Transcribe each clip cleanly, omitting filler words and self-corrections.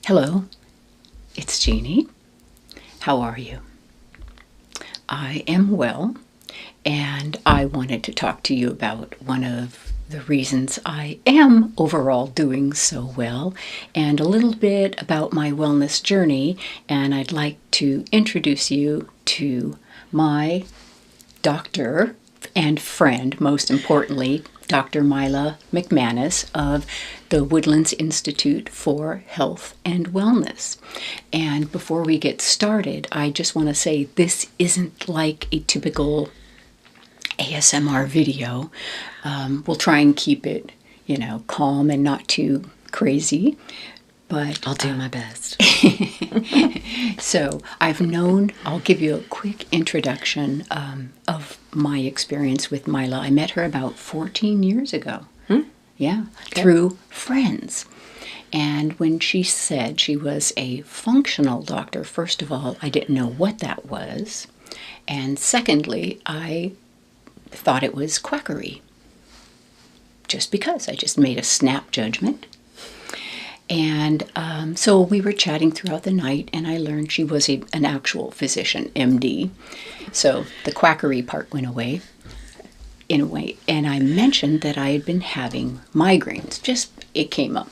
Hello, it's Jeannie. How are you? I am well, and I wanted to talk to you about one of the reasons I am overall doing so well, and a little bit about my wellness journey. And I'd like to introduce you to my doctor and friend, most importantly, Dr. Mila McManus of the Woodlands Institute for Health and Wellness. And before we get started, I just want to say this isn't like a typical ASMR video. We'll try and keep it, calm and not too crazy. But I'll do my best. So I'll give you a quick introduction of my experience with Mila. I met her about 14 years ago. Yeah, okay. Through friends. And when she said she was a functional doctor, first of all, I didn't know what that was. And secondly, I thought it was quackery. Just because I just made a snap judgment. And so we were chatting throughout the night, and I learned she was an actual physician, MD. So the quackery part went away, in a way. And I mentioned that I had been having migraines. It came up.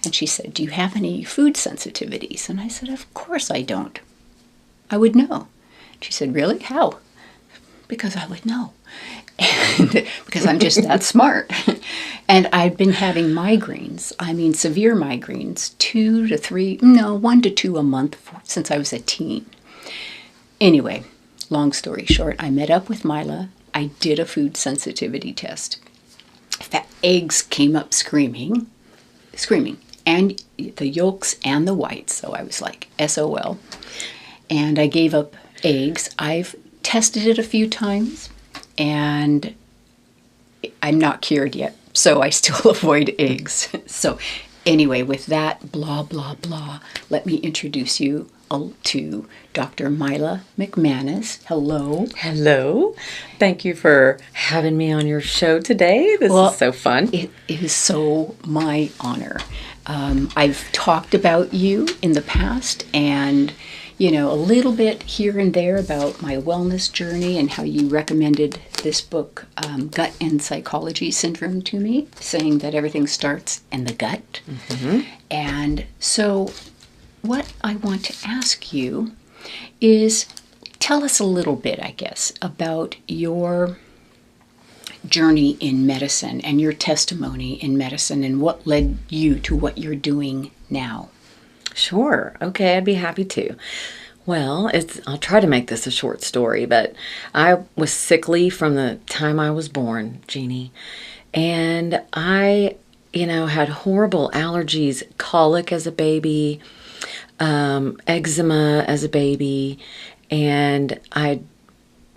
And she said, "Do you have any food sensitivities?" And I said, "Of course I don't. I would know." She said, "Really? How?" Because I would know. And because I'm just that smart. And I've been having migraines, severe migraines, 1 to 2 a month since I was a teen. Anyway, long story short, I met up with Mila. I did a food sensitivity test. Eggs came up screaming, and the yolks and the whites. So I was like, SOL. And I gave up eggs. I've tested it a few times, and I'm not cured yet, so I still avoid eggs. So anyway, with that blah, blah, blah, let me introduce you to Dr. Mila McManus. Hello. Hello. Thank you for having me on your show today. This is so fun. It is so my honor. I've talked about you in the past, and a little bit here and there about my wellness journey and how you recommended this book, Gut and Psychology Syndrome, to me, saying that everything starts in the gut. Mm-hmm. And so what I want to ask you is tell us a little bit, I guess, about your journey in medicine and your testimony in medicine and what led you to what you're doing now. Sure. Okay, I'd be happy to. Well, I'll try to make this a short story, but I was sickly from the time I was born, Jeannie. And I, had horrible allergies, colic as a baby, eczema as a baby, and I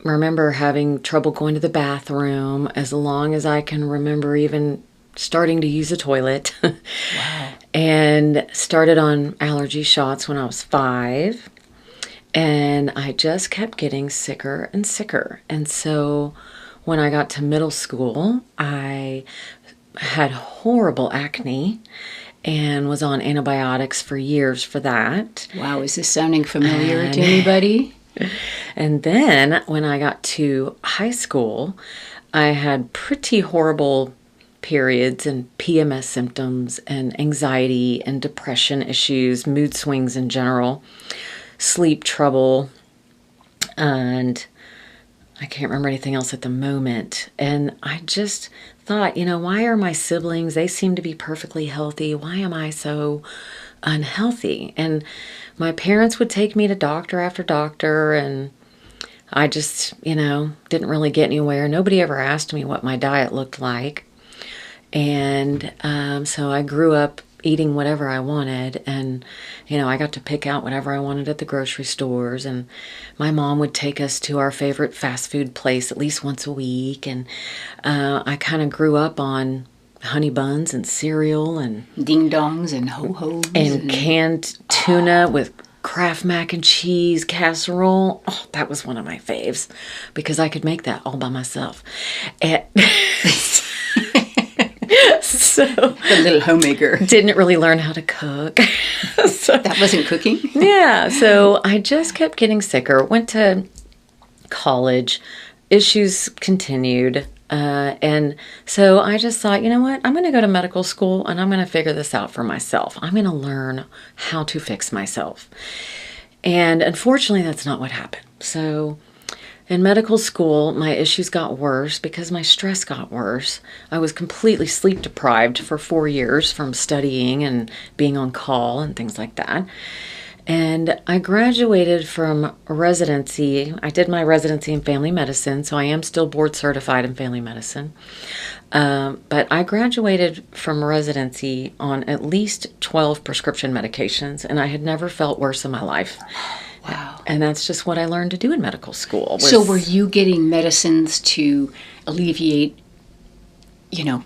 remember having trouble going to the bathroom as long as I can remember even starting to use a toilet. Wow. And started on allergy shots when I was 5. And I just kept getting sicker and sicker. And so when I got to middle school, I had horrible acne and was on antibiotics for years for that. Wow, is this sounding familiar to anybody? And then when I got to high school, I had pretty horrible periods and PMS symptoms and anxiety and depression issues, mood swings in general, sleep trouble, and I can't remember anything else at the moment. And I just thought, why are my siblings, they seem to be perfectly healthy. Why am I so unhealthy? And my parents would take me to doctor after doctor, and I just, didn't really get anywhere. Nobody ever asked me what my diet looked like. And so I grew up eating whatever I wanted, and I got to pick out whatever I wanted at the grocery stores, and my mom would take us to our favorite fast food place at least once a week, and I kind of grew up on honey buns and cereal and ding dongs and ho-hos and canned tuna with Kraft mac and cheese casserole. Oh, that was one of my faves because I could make that all by myself. So The little homemaker. didn't really learn how to cook. So, That wasn't cooking? yeah, so I just kept getting sicker. Went to college, issues continued. And so I just thought, you know what? I'm going to go to medical school and I'm going to figure this out for myself. I'm going to learn how to fix myself. And unfortunately, that's not what happened. So in medical school, my issues got worse because my stress got worse. I was completely sleep deprived for 4 years from studying and being on call and things like that. And I graduated from residency. I did my residency in family medicine, so I am still board certified in family medicine. But I graduated from residency on at least 12 prescription medications, and I had never felt worse in my life. Wow. And that's just what I learned to do in medical school. So were you getting medicines to alleviate,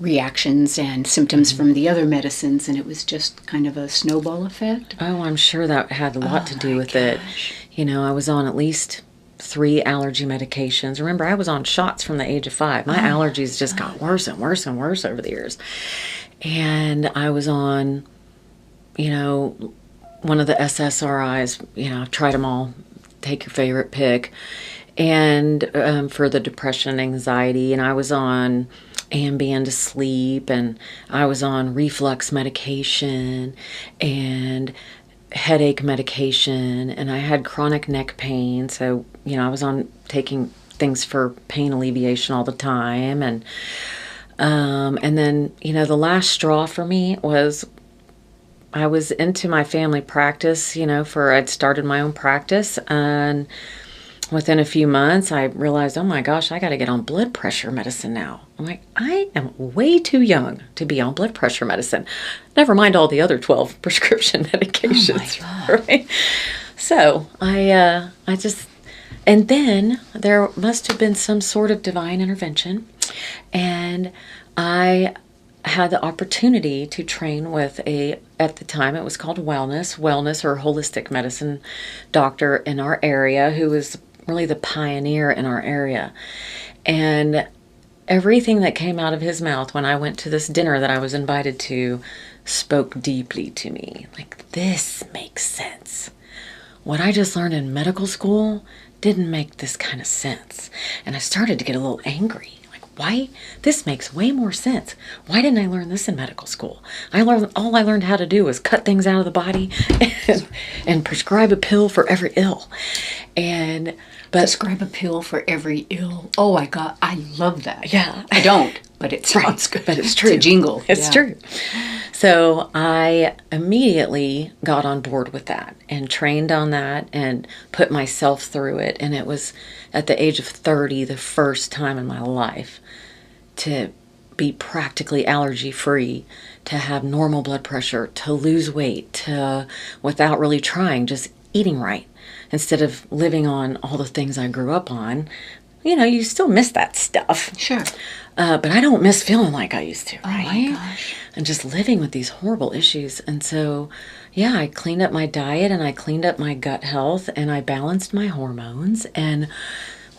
reactions and symptoms from the other medicines, and it was just kind of a snowball effect? Oh, I'm sure that had a lot to do with it. I was on at least 3 allergy medications. Remember, I was on shots from the age of 5. My allergies just got worse and worse and worse over the years. And I was on, one of the SSRIs. I've tried them all. Take your favorite pick. And for the depression and anxiety. And I was on Ambien to sleep, and I was on reflux medication and headache medication, and I had chronic neck pain, so I was on taking things for pain alleviation all the time. And then the last straw for me was I was into my family practice. I'd started my own practice, and within a few months, I realized, oh my gosh, I got to get on blood pressure medicine now. I'm like, I am way too young to be on blood pressure medicine. Never mind all the other 12 prescription medications. Oh my God. Right? So I just, and then there must have been some sort of divine intervention. And I had the opportunity to train with at the time it was called wellness or holistic medicine doctor in our area, who was really the pioneer in our area. And everything that came out of his mouth when I went to this dinner that I was invited to spoke deeply to me. Like, this makes sense. What I just learned in medical school didn't make this kind of sense. And I started to get a little angry. Why? This makes way more sense. Why didn't I learn this in medical school? All I learned how to do was cut things out of the body and prescribe a pill for every ill. But Prescribe a pill for every ill. Oh my God, I love that. Yeah. I don't, but it sounds good. But it's true. It's a jingle. It's true. So I immediately got on board with that and trained on that and put myself through it. And it was at the age of 30, the first time in my life to be practically allergy free, to have normal blood pressure, to lose weight, to, without really trying, just eating right instead of living on all the things I grew up on. You still miss that stuff. Sure. But I don't miss feeling like I used to, right? Oh my gosh. And just living with these horrible issues. And so, I cleaned up my diet and I cleaned up my gut health and I balanced my hormones, and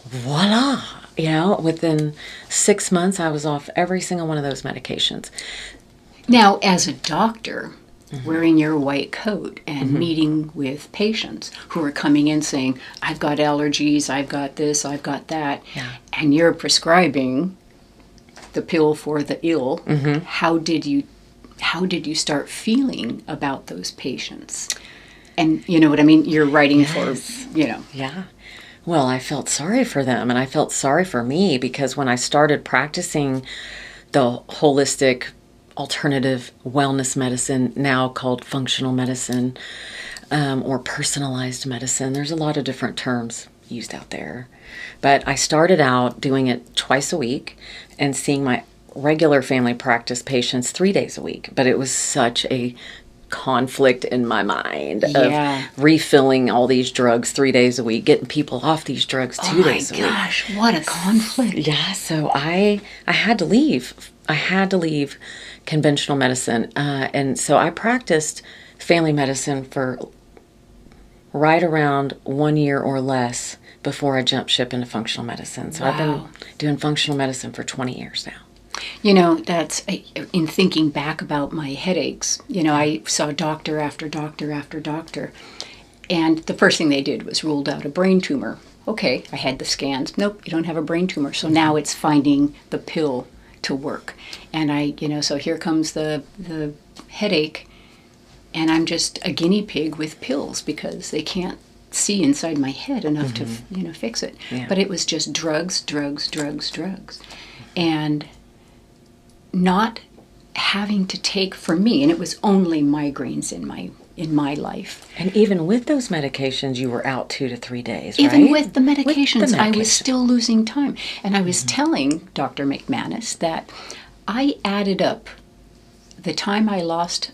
voila, within 6 months, I was off every single one of those medications. Now, as a doctor, wearing your white coat and meeting with patients who are coming in saying, I've got allergies, I've got this, I've got that, and you're prescribing the pill for the ill, how did you start feeling about those patients? And you know what I mean? You're writing for. Yeah. Well, I felt sorry for them, and I felt sorry for me, because when I started practicing the holistic alternative wellness medicine, now called functional medicine, or personalized medicine, there's a lot of different terms used out there. But I started out doing it twice a week and seeing my regular family practice patients 3 days a week. But it was such a conflict in my mind of refilling all these drugs 3 days a week, getting people off these drugs 2 days a week. Oh my gosh, what a conflict. Yeah, so I had to leave. I had to leave conventional medicine. And so I practiced family medicine for right around 1 year or less before I jumped ship into functional medicine. So I've been doing functional medicine for 20 years now. That's in thinking back about my headaches. I saw doctor after doctor after doctor, and the first thing they did was ruled out a brain tumor. Okay, I had the scans. Nope, you don't have a brain tumor. So now it's finding the pill to work. And so here comes the headache, and I'm just a guinea pig with pills because they can't see inside my head enough to fix it. Yeah. But it was just drugs, drugs, drugs, drugs. And not having to take, for me, and it was only migraines in my life. And even with those medications, you were out 2 to 3 days, Even right? with the medications, I was still losing time. And I was telling Dr. McManus that I added up the time I lost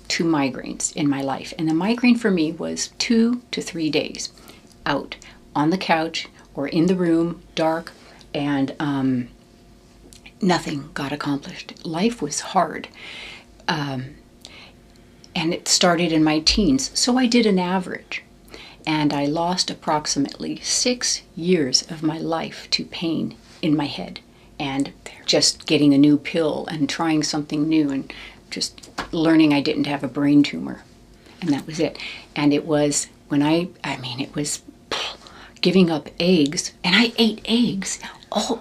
2 migraines in my life. And the migraine for me was 2 to 3 days out on the couch or in the room, dark, and nothing got accomplished. Life was hard. And it started in my teens. So I did an average. And I lost approximately 6 years of my life to pain in my head. And just getting a new pill and trying something new and just learning I didn't have a brain tumor. And that was it. And it was when it was giving up eggs. And I ate eggs,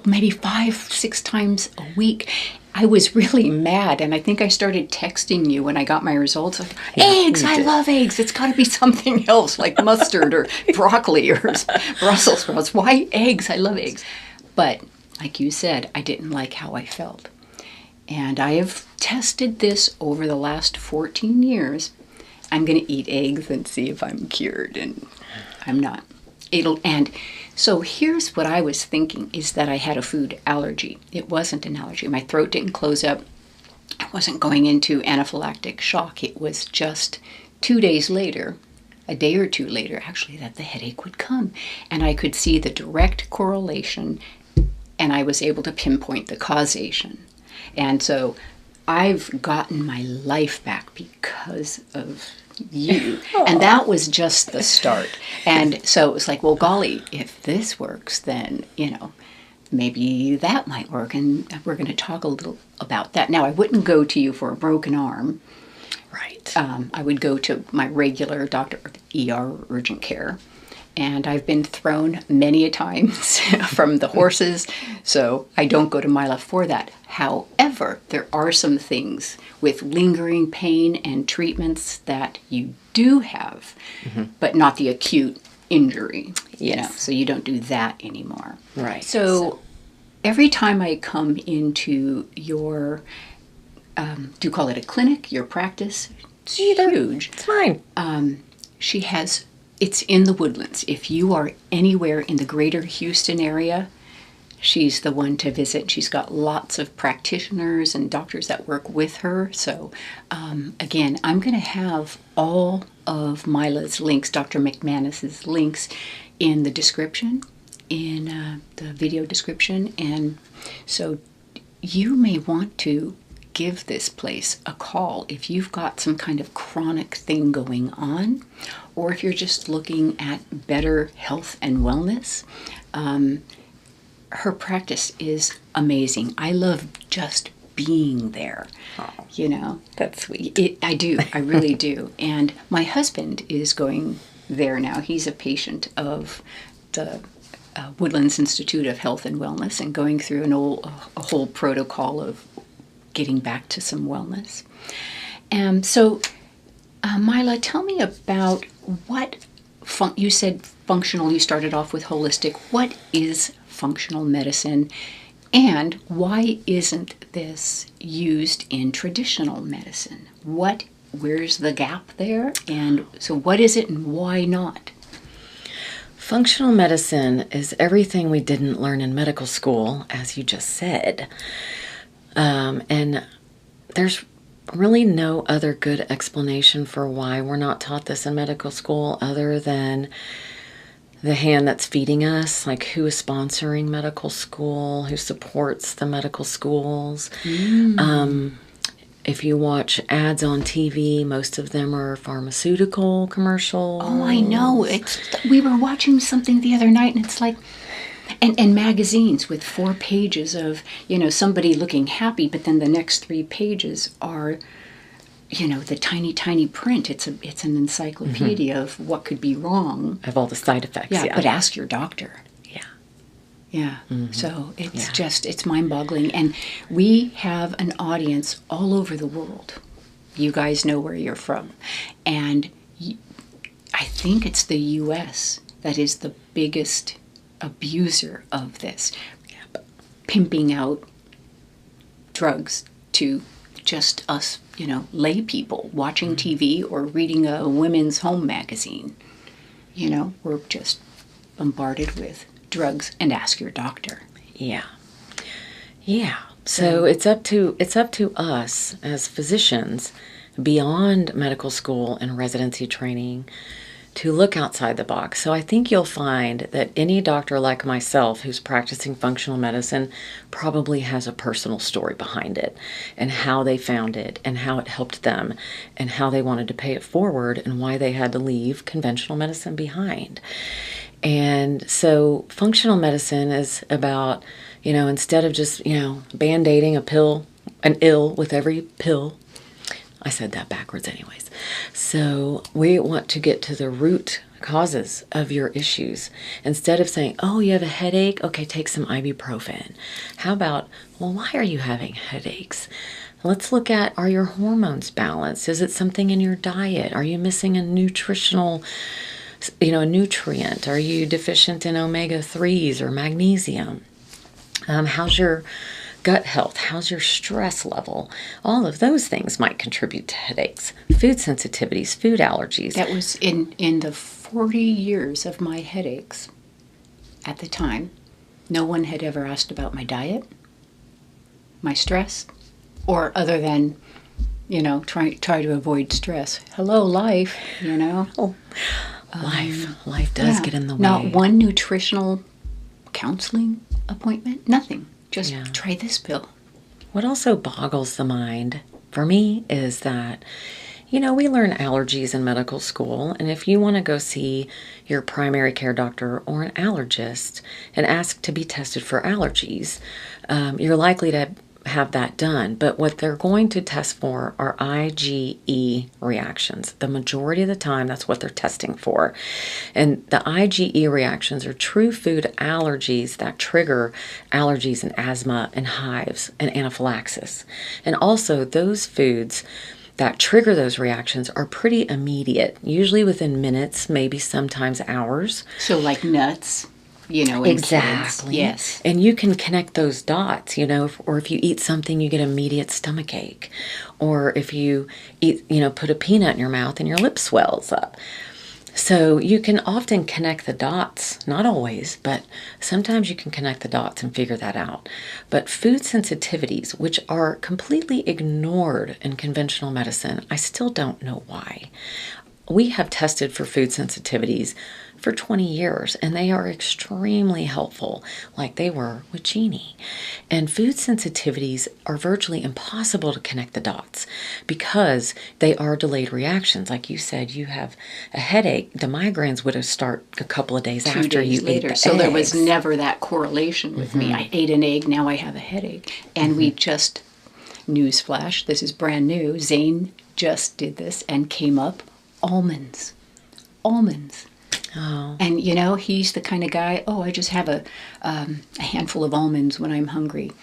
maybe 5-6 times a week. I was really mad, and I think I started texting you when I got my results. Like, eggs! I love eggs! It's got to be something else, like mustard or broccoli or Brussels sprouts. Why eggs? I love eggs. But, like you said, I didn't like how I felt. And I have tested this over the last 14 years. I'm going to eat eggs and see if I'm cured, and I'm not. So here's what I was thinking, is that I had a food allergy. It wasn't an allergy. My throat didn't close up. I wasn't going into anaphylactic shock. It was just 2 days later, a day or two later, actually, that the headache would come. And I could see the direct correlation, and I was able to pinpoint the causation. And so I've gotten my life back because of you. And that was just the start. And so it was like, well, golly, if this works, then, maybe that might work. And we're going to talk a little about that. Now, I wouldn't go to you for a broken arm. Right. I would go to my regular doctor, ER, urgent care. And I've been thrown many a times from the horses, so I don't go to Mila for that. However, there are some things with lingering pain and treatments that you do have, but not the acute injury, so you don't do that anymore. Right. So every time I come into your, do you call it a clinic, your practice? It's huge. It's fine. It's in the Woodlands. If you are anywhere in the greater Houston area, she's the one to visit. She's got lots of practitioners and doctors that work with her. So, again, I'm going to have all of Mila's links, Dr. McManus's links, in the description, in the video description. And so you may want to give this place a call if you've got some kind of chronic thing going on, or if you're just looking at better health and wellness. Her practice is amazing. I love just being there. Oh, that's sweet. I do. I really do. And my husband is going there now. He's a patient of the Woodlands Institute of Health and Wellness and going through a whole protocol of getting back to some wellness. So, Mila, tell me about what you said functional. You started off with holistic. What is functional medicine, and why isn't this used in traditional medicine? Where's the gap there? And so what is it and why not? Functional medicine is everything we didn't learn in medical school, as you just said. And there's really no other good explanation for why we're not taught this in medical school other than the hand that's feeding us, like who is sponsoring medical school, who supports the medical schools. If you watch ads on TV, most of them are pharmaceutical commercials. Oh, I know. We were watching something the other night, and it's like, And magazines with 4 pages of, somebody looking happy, but then the next 3 pages are, the tiny, tiny print. It's an encyclopedia of what could be wrong. Of all the side effects, yeah. But ask your doctor. Yeah. Yeah. So it's mind-boggling. And we have an audience all over the world. You guys know where you're from. And I think it's the U.S. that is the biggest abuser of this. Pimping out drugs to just us, lay people watching TV or reading a women's home magazine. We're just bombarded with drugs, and ask your doctor. Yeah. So it's up to us as physicians beyond medical school and residency training to look outside the box. So I think you'll find that any doctor like myself who's practicing functional medicine probably has a personal story behind it, and how they found it, and how it helped them, and how they wanted to pay it forward, and why they had to leave conventional medicine behind. And so functional medicine is about, instead of just, band-aiding an ill with every pill. I said that backwards anyways. So we want to get to the root causes of your issues. Instead of saying, oh, you have a headache? Okay, take some ibuprofen. How about, well, why are you having headaches? Let's look at, are your hormones balanced? Is it something in your diet? Are you missing a nutritional, a nutrient? Are you deficient in omega-3s or magnesium? How's your gut health? How's your stress level? All of those things might contribute to headaches. Food sensitivities, food allergies. That was in the 40 years of my headaches at the time. No one had ever asked about my diet, my stress, or other than, try to avoid stress. Hello, life, Oh, life does get in the way. Not one nutritional counseling appointment, nothing. Just try this pill. What also boggles the mind for me is that, we learn allergies in medical school, and if you want to go see your primary care doctor or an allergist and ask to be tested for allergies, you're likely to have that done. But what they're going to test for are IgE reactions. The majority of the time, that's what they're testing for. And the IgE reactions are true food allergies that trigger allergies and asthma and hives and anaphylaxis. And also, those foods that trigger those reactions are pretty immediate, usually within minutes, maybe sometimes hours. So like nuts. Exactly. Kids. Yes. And you can connect those dots, or if you eat something, you get immediate stomach ache. Or if you eat, put a peanut in your mouth and your lip swells up. So you can often connect the dots, not always, but sometimes you can connect the dots and figure that out. But food sensitivities, which are completely ignored in conventional medicine, I still don't know why. We have tested for food sensitivities for 20 years, and they are extremely helpful, like they were with Jeannie. And food sensitivities are virtually impossible to connect the dots because they are delayed reactions. Like you said, you have a headache. The migraines would have started a couple of days 2 after days you later. ate the So eggs. there was never that correlation with me. I ate an egg, now I have a headache. And we just, newsflash, this is brand new, Zane just did this and came up, almonds. Oh. And he's the kind of guy, I just have a handful of almonds when I'm hungry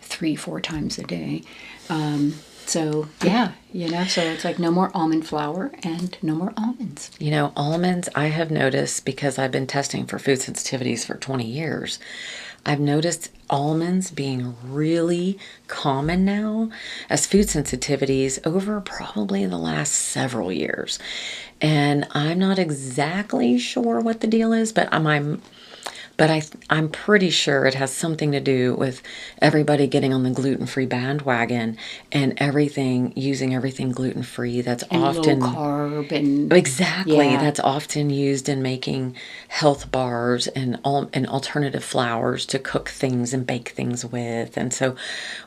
3-4 times a day. So it's like no more almond flour and no more almonds. Almonds, I have noticed, because I've been testing for food sensitivities for 20 years, I've noticed almonds being really common now as food sensitivities over probably the last several years. And I'm not exactly sure what the deal is, but I'm pretty sure it has something to do with everybody getting on the gluten-free bandwagon and using everything gluten-free. That's and often low carb and exactly that's often used in making health bars and alternative flours to cook things and bake things with. And so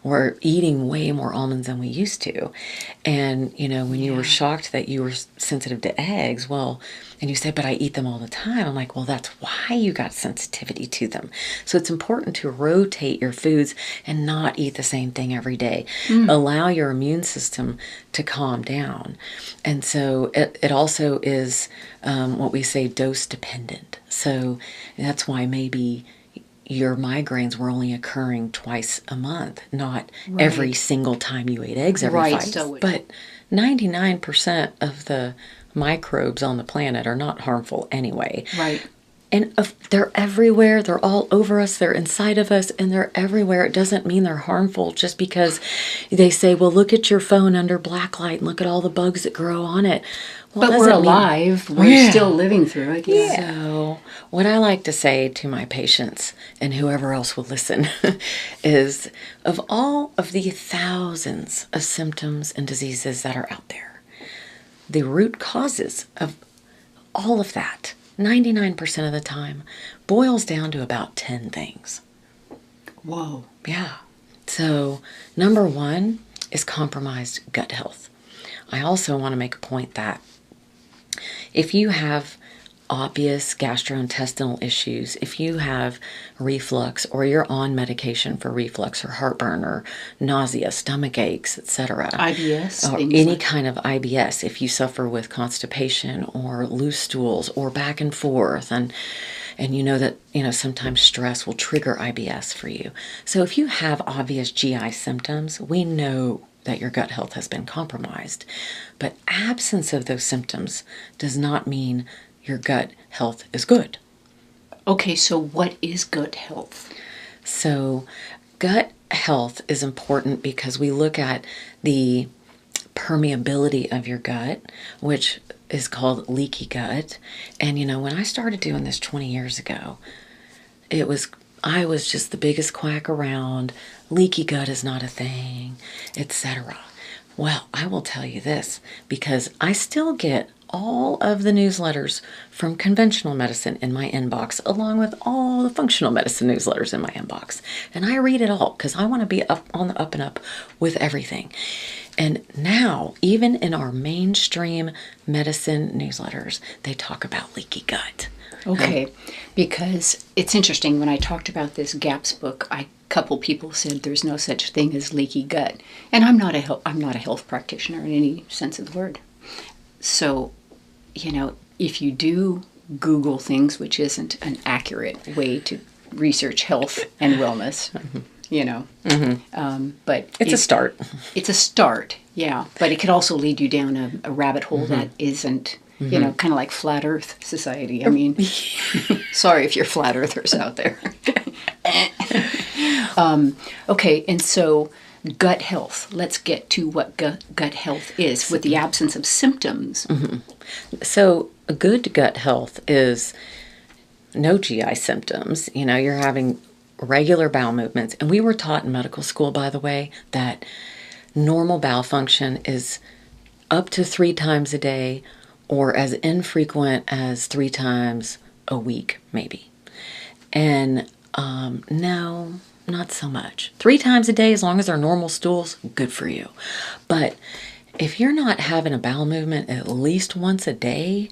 we're eating way more almonds than we used to. And when you were shocked that you were sensitive to eggs, well, And you say, but I eat them all the time. I'm like, well, that's why you got sensitivity to them. So it's important to rotate your foods and not eat the same thing every day. Allow your immune system to calm down. And so it also is what we say dose dependent. So that's why maybe your migraines were only occurring twice a month, not every single time you ate eggs every 5 days. But 99% of the microbes on the planet are not harmful anyway. Right. And they're everywhere. They're all over us. They're inside of us, and they're everywhere. It doesn't mean they're harmful just because they say, well, look at your phone under black light and look at all the bugs that grow on it. Well, but we're alive. We're still living through it. Yeah. So what I like to say to my patients and whoever else will listen is, of all of the thousands of symptoms and diseases that are out there, the root causes of all of that, 99% of the time, boils down to about 10 things. Whoa. Yeah. So number one is compromised gut health. I also want to make a point that if you have obvious gastrointestinal issues, if you have reflux or you're on medication for reflux or heartburn or nausea, stomach aches, etc. IBS. Or any kind of IBS, if you suffer with constipation or loose stools or back and forth, and you know that, sometimes stress will trigger IBS for you. So if you have obvious GI symptoms, we know that your gut health has been compromised. But absence of those symptoms does not mean your gut health is good. Okay, so what is gut health? So gut health is important because we look at the permeability of your gut, which is called leaky gut. And when I started doing this 20 years ago, I was just the biggest quack around. Leaky gut is not a thing, etc. Well, I will tell you this, because I still get all of the newsletters from conventional medicine in my inbox, along with all the functional medicine newsletters in my inbox. And I read it all because I want to be up on the up and up with everything. And now, even in our mainstream medicine newsletters, they talk about leaky gut. Okay, because it's interesting. When I talked about this GAPS book, a couple people said there's no such thing as leaky gut, and I'm not a health practitioner in any sense of the word. So, if you do Google things, which isn't an accurate way to research health and wellness, but it's a start. It's a start, yeah. But it could also lead you down a rabbit hole that isn't. Kind of like Flat Earth Society. I mean, sorry if you're flat earthers out there. Okay, and so gut health. Let's get to what gut health is with the absence of symptoms. So a good gut health is no GI symptoms. You're having regular bowel movements. And we were taught in medical school, by the way, that normal bowel function is up to 3 times a day, or as infrequent as 3 times a week, maybe. And no, not so much. 3 times a day, as long as they're normal stools, good for you. But if you're not having a bowel movement at least once a day,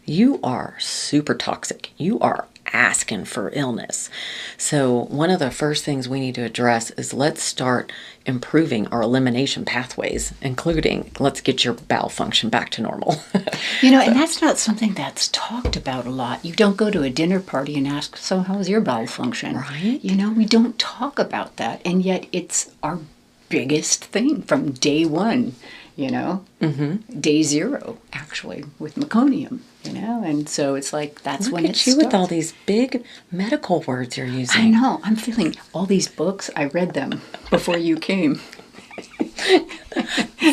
you are super toxic. You are asking for illness. So one of the first things we need to address is let's start improving our elimination pathways, including let's get your bowel function back to normal. And that's not something that's talked about a lot. You don't go to a dinner party and ask, so how's your bowel function? Right. We don't talk about that. And yet it's our biggest thing from day one, day 0, actually, with meconium. And so it's like that's when it starts. Look at you with all these big medical words you're using. I know. I'm feeling all these books. I read them before you came.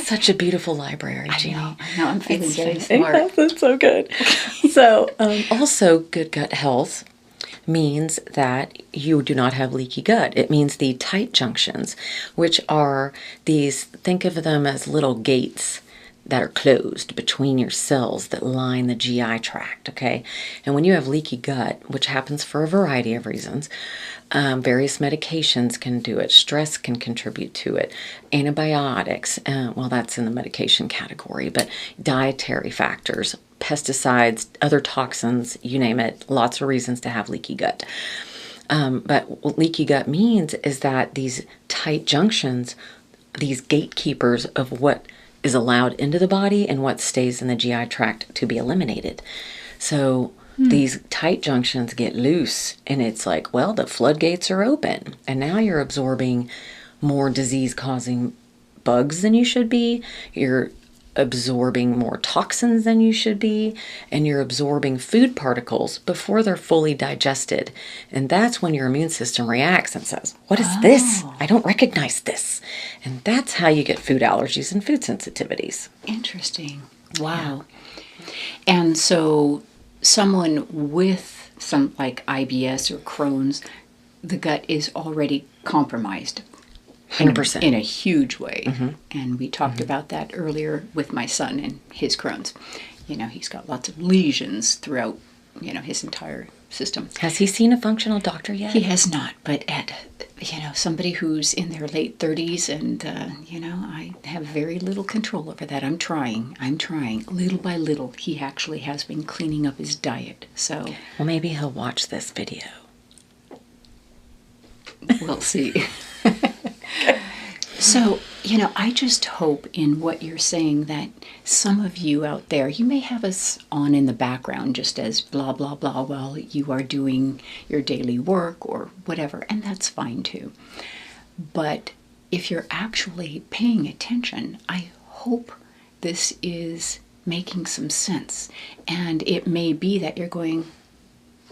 Such a beautiful library, Jeannie. I know. I'm feeling very smart. That's so good. So also good gut health means that you do not have leaky gut. It means the tight junctions, which are these, think of them as little gates that are closed between your cells that line the GI tract, okay? And when you have leaky gut, which happens for a variety of reasons, various medications can do it. Stress can contribute to it. Antibiotics, well, that's in the medication category, but dietary factors, pesticides, other toxins, you name it, lots of reasons to have leaky gut. But what leaky gut means is that these tight junctions, these gatekeepers of what is allowed into the body and what stays in the GI tract to be eliminated. So these tight junctions get loose, and it's like, well, the floodgates are open, and now you're absorbing more disease-causing bugs than you should be. You're absorbing more toxins than you should be, and you're absorbing food particles before they're fully digested. And that's when your immune system reacts and says, what is this? I don't recognize this. And that's how you get food allergies and food sensitivities. Interesting. Wow. Yeah. And so someone with some like IBS or Crohn's, the gut is already compromised. 100%. In a huge way. And we talked about that earlier with my son and his Crohn's. You know, he's got lots of lesions throughout, you know, his entire system. Has he seen a functional doctor yet? He has not, but at, you know, somebody who's in their late 30s and, you know, I have very little control over that. I'm trying. Little by little, he actually has been cleaning up his diet, so. Well, maybe he'll watch this video. We'll see. So, you know, I just hope in what you're saying that some of you out there, you may have us on in the background just as blah, blah, blah while you are doing your daily work or whatever, and that's fine too. But if you're actually paying attention, I hope this is making some sense. And it may be that you're going,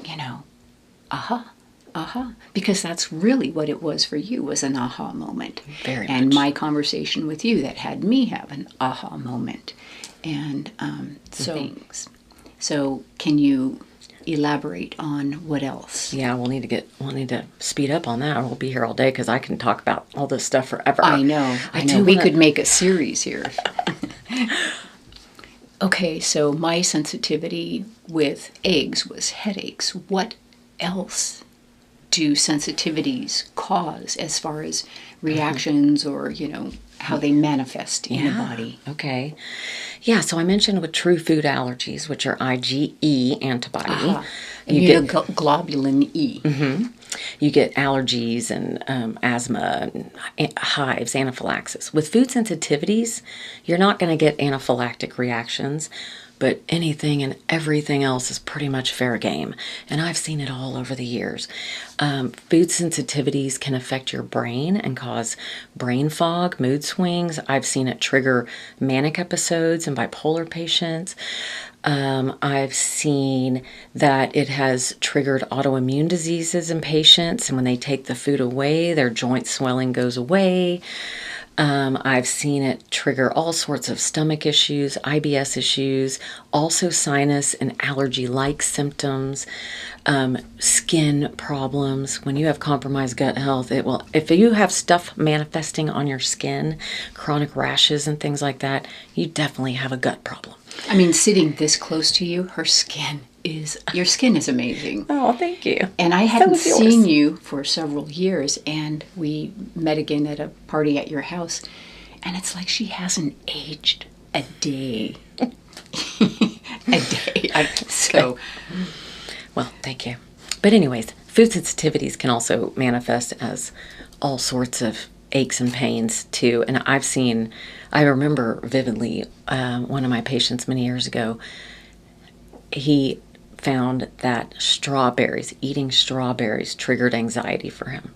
you know, aha. Because that's really what it was for you, was an aha moment. Very and much. My conversation with you that had me have an aha moment. And so can you elaborate on what else? Yeah, we'll need to speed up on that, or we'll be here all day because I can talk about all this stuff forever. I know. We could make a series here. Okay, so my sensitivity with eggs was headaches. What else do sensitivities cause as far as reactions or, you know, how they manifest in the body? Okay. Yeah, so I mentioned with true food allergies, which are IgE antibody. Immunoglobulin E. You get allergies and asthma, and hives, anaphylaxis. With food sensitivities, you're not going to get anaphylactic reactions, but anything and everything else is pretty much fair game. And I've seen it all over the years. Food sensitivities can affect your brain and cause brain fog, mood swings. I've seen it trigger manic episodes in bipolar patients. I've seen that it has triggered autoimmune diseases in patients, and when they take the food away, their joint swelling goes away. I've seen it trigger all sorts of stomach issues, IBS issues, also sinus and allergy-like symptoms, skin problems. When you have compromised gut health, it will, if you have stuff manifesting on your skin, chronic rashes and things like that, you definitely have a gut problem. I mean, sitting this close to you, your skin is amazing. Oh, thank you. And I hadn't seen you for several years, and we met again at a party at your house, and it's like she hasn't aged a day. Well, thank you. But anyways, food sensitivities can also manifest as all sorts of aches and pains too. And I remember vividly one of my patients many years ago, he found that eating strawberries triggered anxiety for him.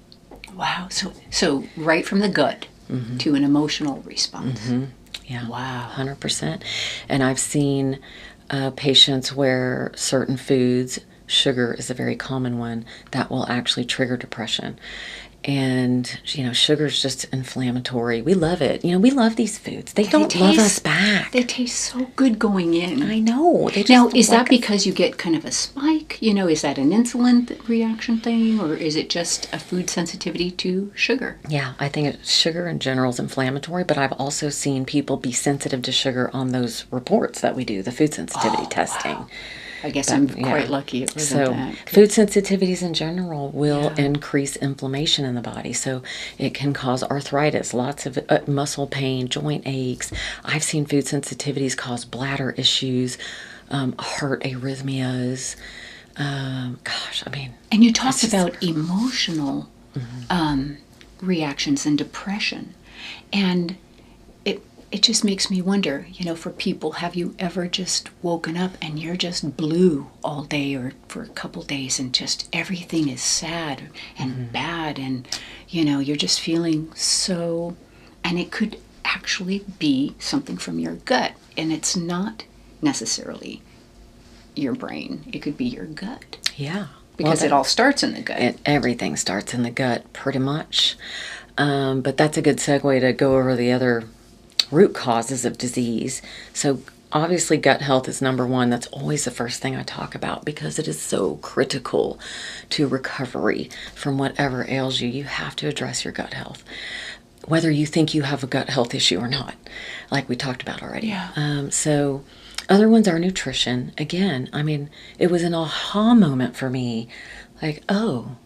Wow. So right from the gut to an emotional response. Yeah. Wow. 100%. And I've seen patients where certain foods, sugar is a very common one, that will actually trigger depression. And, you know, sugar's just inflammatory. We love it. You know, we love these foods. They don't love us back. They taste so good going in. I know. Now, is that because you get kind of a spike? You know, is that an insulin reaction thing? Or is it just a food sensitivity to sugar? Yeah, I think sugar in general is inflammatory, but I've also seen people be sensitive to sugar on those reports that we do, the food sensitivity testing. Wow. I guess I'm quite lucky it wasn't that. Food sensitivities in general will increase inflammation in the body. So it can cause arthritis, lots of muscle pain, joint aches. I've seen food sensitivities cause bladder issues, heart arrhythmias. Gosh, I mean. And you talked about emotional reactions and depression. And it just makes me wonder, for people, have you ever just woken up and you're just blue all day or for a couple days and just everything is sad and bad and, you're just feeling so, and it could actually be something from your gut, and it's not necessarily your brain. It could be your gut. Yeah. Because it all starts in the gut. Everything starts in the gut, pretty much. But that's a good segue to go over the other root causes of disease. So obviously gut health is number one. That's always the first thing I talk about because it is so critical to recovery from whatever ails you. You have to address your gut health, whether you think you have a gut health issue or not, like we talked about already. Yeah. So other ones are nutrition. Again, I mean, it was an aha moment for me. Like, oh,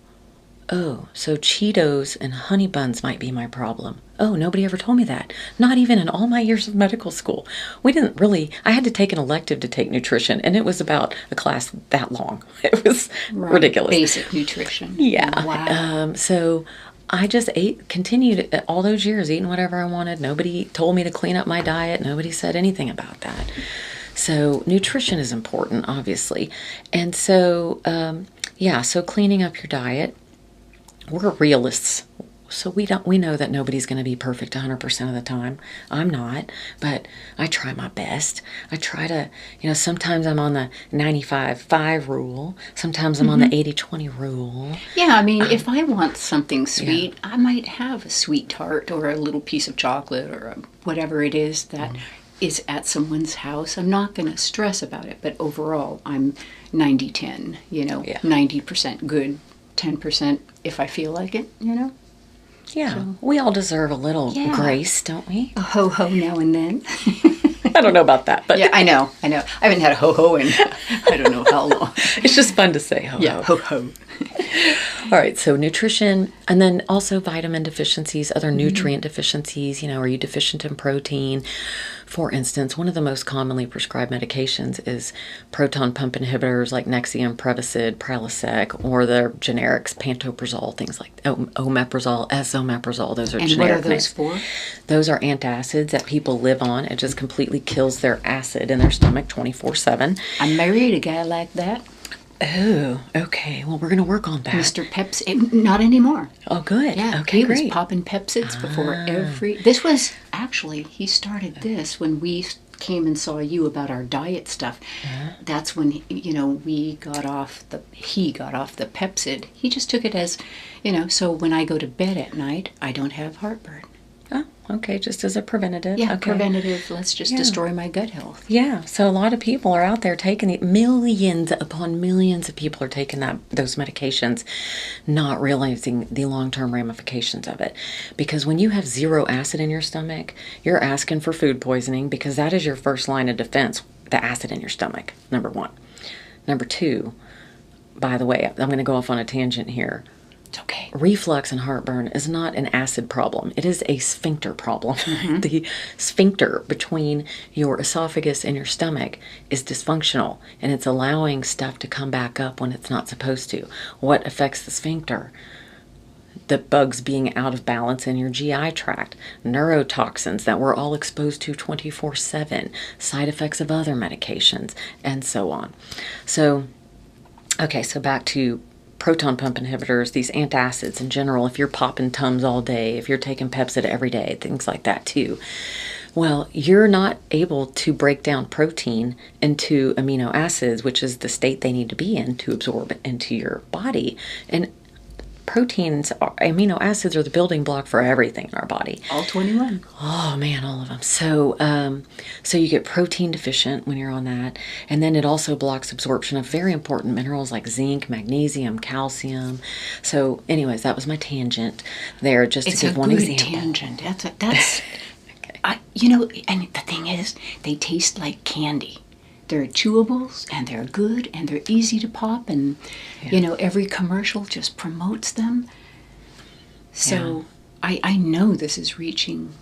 so Cheetos and honey buns might be my problem. Oh, nobody ever told me that. Not even in all my years of medical school. I had to take an elective to take nutrition, and it was about a class that long. It was ridiculous. Basic nutrition. Yeah. Wow. So I just continued all those years eating whatever I wanted. Nobody told me to clean up my diet. Nobody said anything about that. So nutrition is important, obviously. And so, so cleaning up your diet. We're realists, so we know that nobody's going to be perfect 100% of the time. I'm not, but I try my best. I try to, sometimes I'm on the 95-5 rule. Sometimes I'm on the 80-20 rule. Yeah, I mean, if I want something sweet, I might have a sweet tart or a little piece of chocolate or whatever it is that is at someone's house. I'm not going to stress about it, but overall, I'm 90-10, 90% good, 10% if I feel like it, Yeah, so, we all deserve a little grace, don't we? A ho-ho now and then. I don't know about that, but... Yeah, I know. I haven't had a ho-ho in I don't know how long. It's just fun to say ho-ho. Yeah, ho-ho. All right, so nutrition, and then also vitamin deficiencies, other nutrient deficiencies. Are you deficient in protein? For instance, one of the most commonly prescribed medications is proton pump inhibitors like Nexium, Prevacid, Prilosec, or the generics, pantoprazole, things like omeprazole, esomeprazole. Those are generic. And what are those for? Those are antacids that people live on. It just completely kills their acid in their stomach 24/7. I married a guy like that. Oh, okay. Well, we're going to work on that. Mr. Pepsi, not anymore. Oh, good. Yeah, okay, he great. was popping Pepsids before this was, actually, he started this when we came and saw you about our diet stuff. That's when, he got off the Pepsid. He just took it as, so when I go to bed at night, I don't have heartburn. Oh, okay, just as a preventative. Yeah, okay. Preventative. Let's just destroy my gut health. Yeah, so a lot of people are out there taking millions upon millions of people are taking those medications, not realizing the long-term ramifications of it. Because when you have zero acid in your stomach, you're asking for food poisoning because that is your first line of defense, the acid in your stomach, number one. Number two, by the way, I'm going to go off on a tangent here. It's okay. Reflux and heartburn is not an acid problem. It is a sphincter problem. The sphincter between your esophagus and your stomach is dysfunctional, and it's allowing stuff to come back up when it's not supposed to. What affects the sphincter? The bugs being out of balance in your GI tract, neurotoxins that we're all exposed to 24/7, side effects of other medications, and so on. So back to proton pump inhibitors, these antacids in general, if you're popping Tums all day, if you're taking Pepsid every day, things like that too. Well, you're not able to break down protein into amino acids, which is the state they need to be in to absorb it into your body. And amino acids are the building block for everything in our body. All 21. Oh man, all of them. So you get protein deficient when you're on that, and then it also blocks absorption of very important minerals like zinc, magnesium, calcium. So, anyways, that was my tangent there, just to give one example. It's a good tangent. That's okay. And the thing is, they taste like candy. They're chewables, and they're good, and they're easy to pop, and, every commercial just promotes them. So I know this is reaching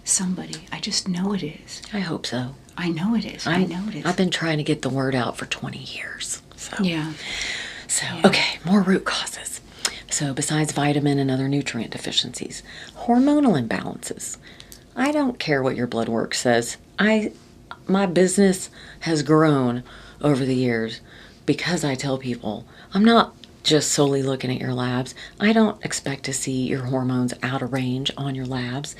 somebody. I just know it is. I hope so. I know it is. I know it is. I've been trying to get the word out for 20 years. So. Yeah. So, okay, more root causes. So besides vitamin and other nutrient deficiencies, hormonal imbalances. I don't care what your blood work says. My business has grown over the years because I tell people I'm not just solely looking at your labs. I don't expect to see your hormones out of range on your labs.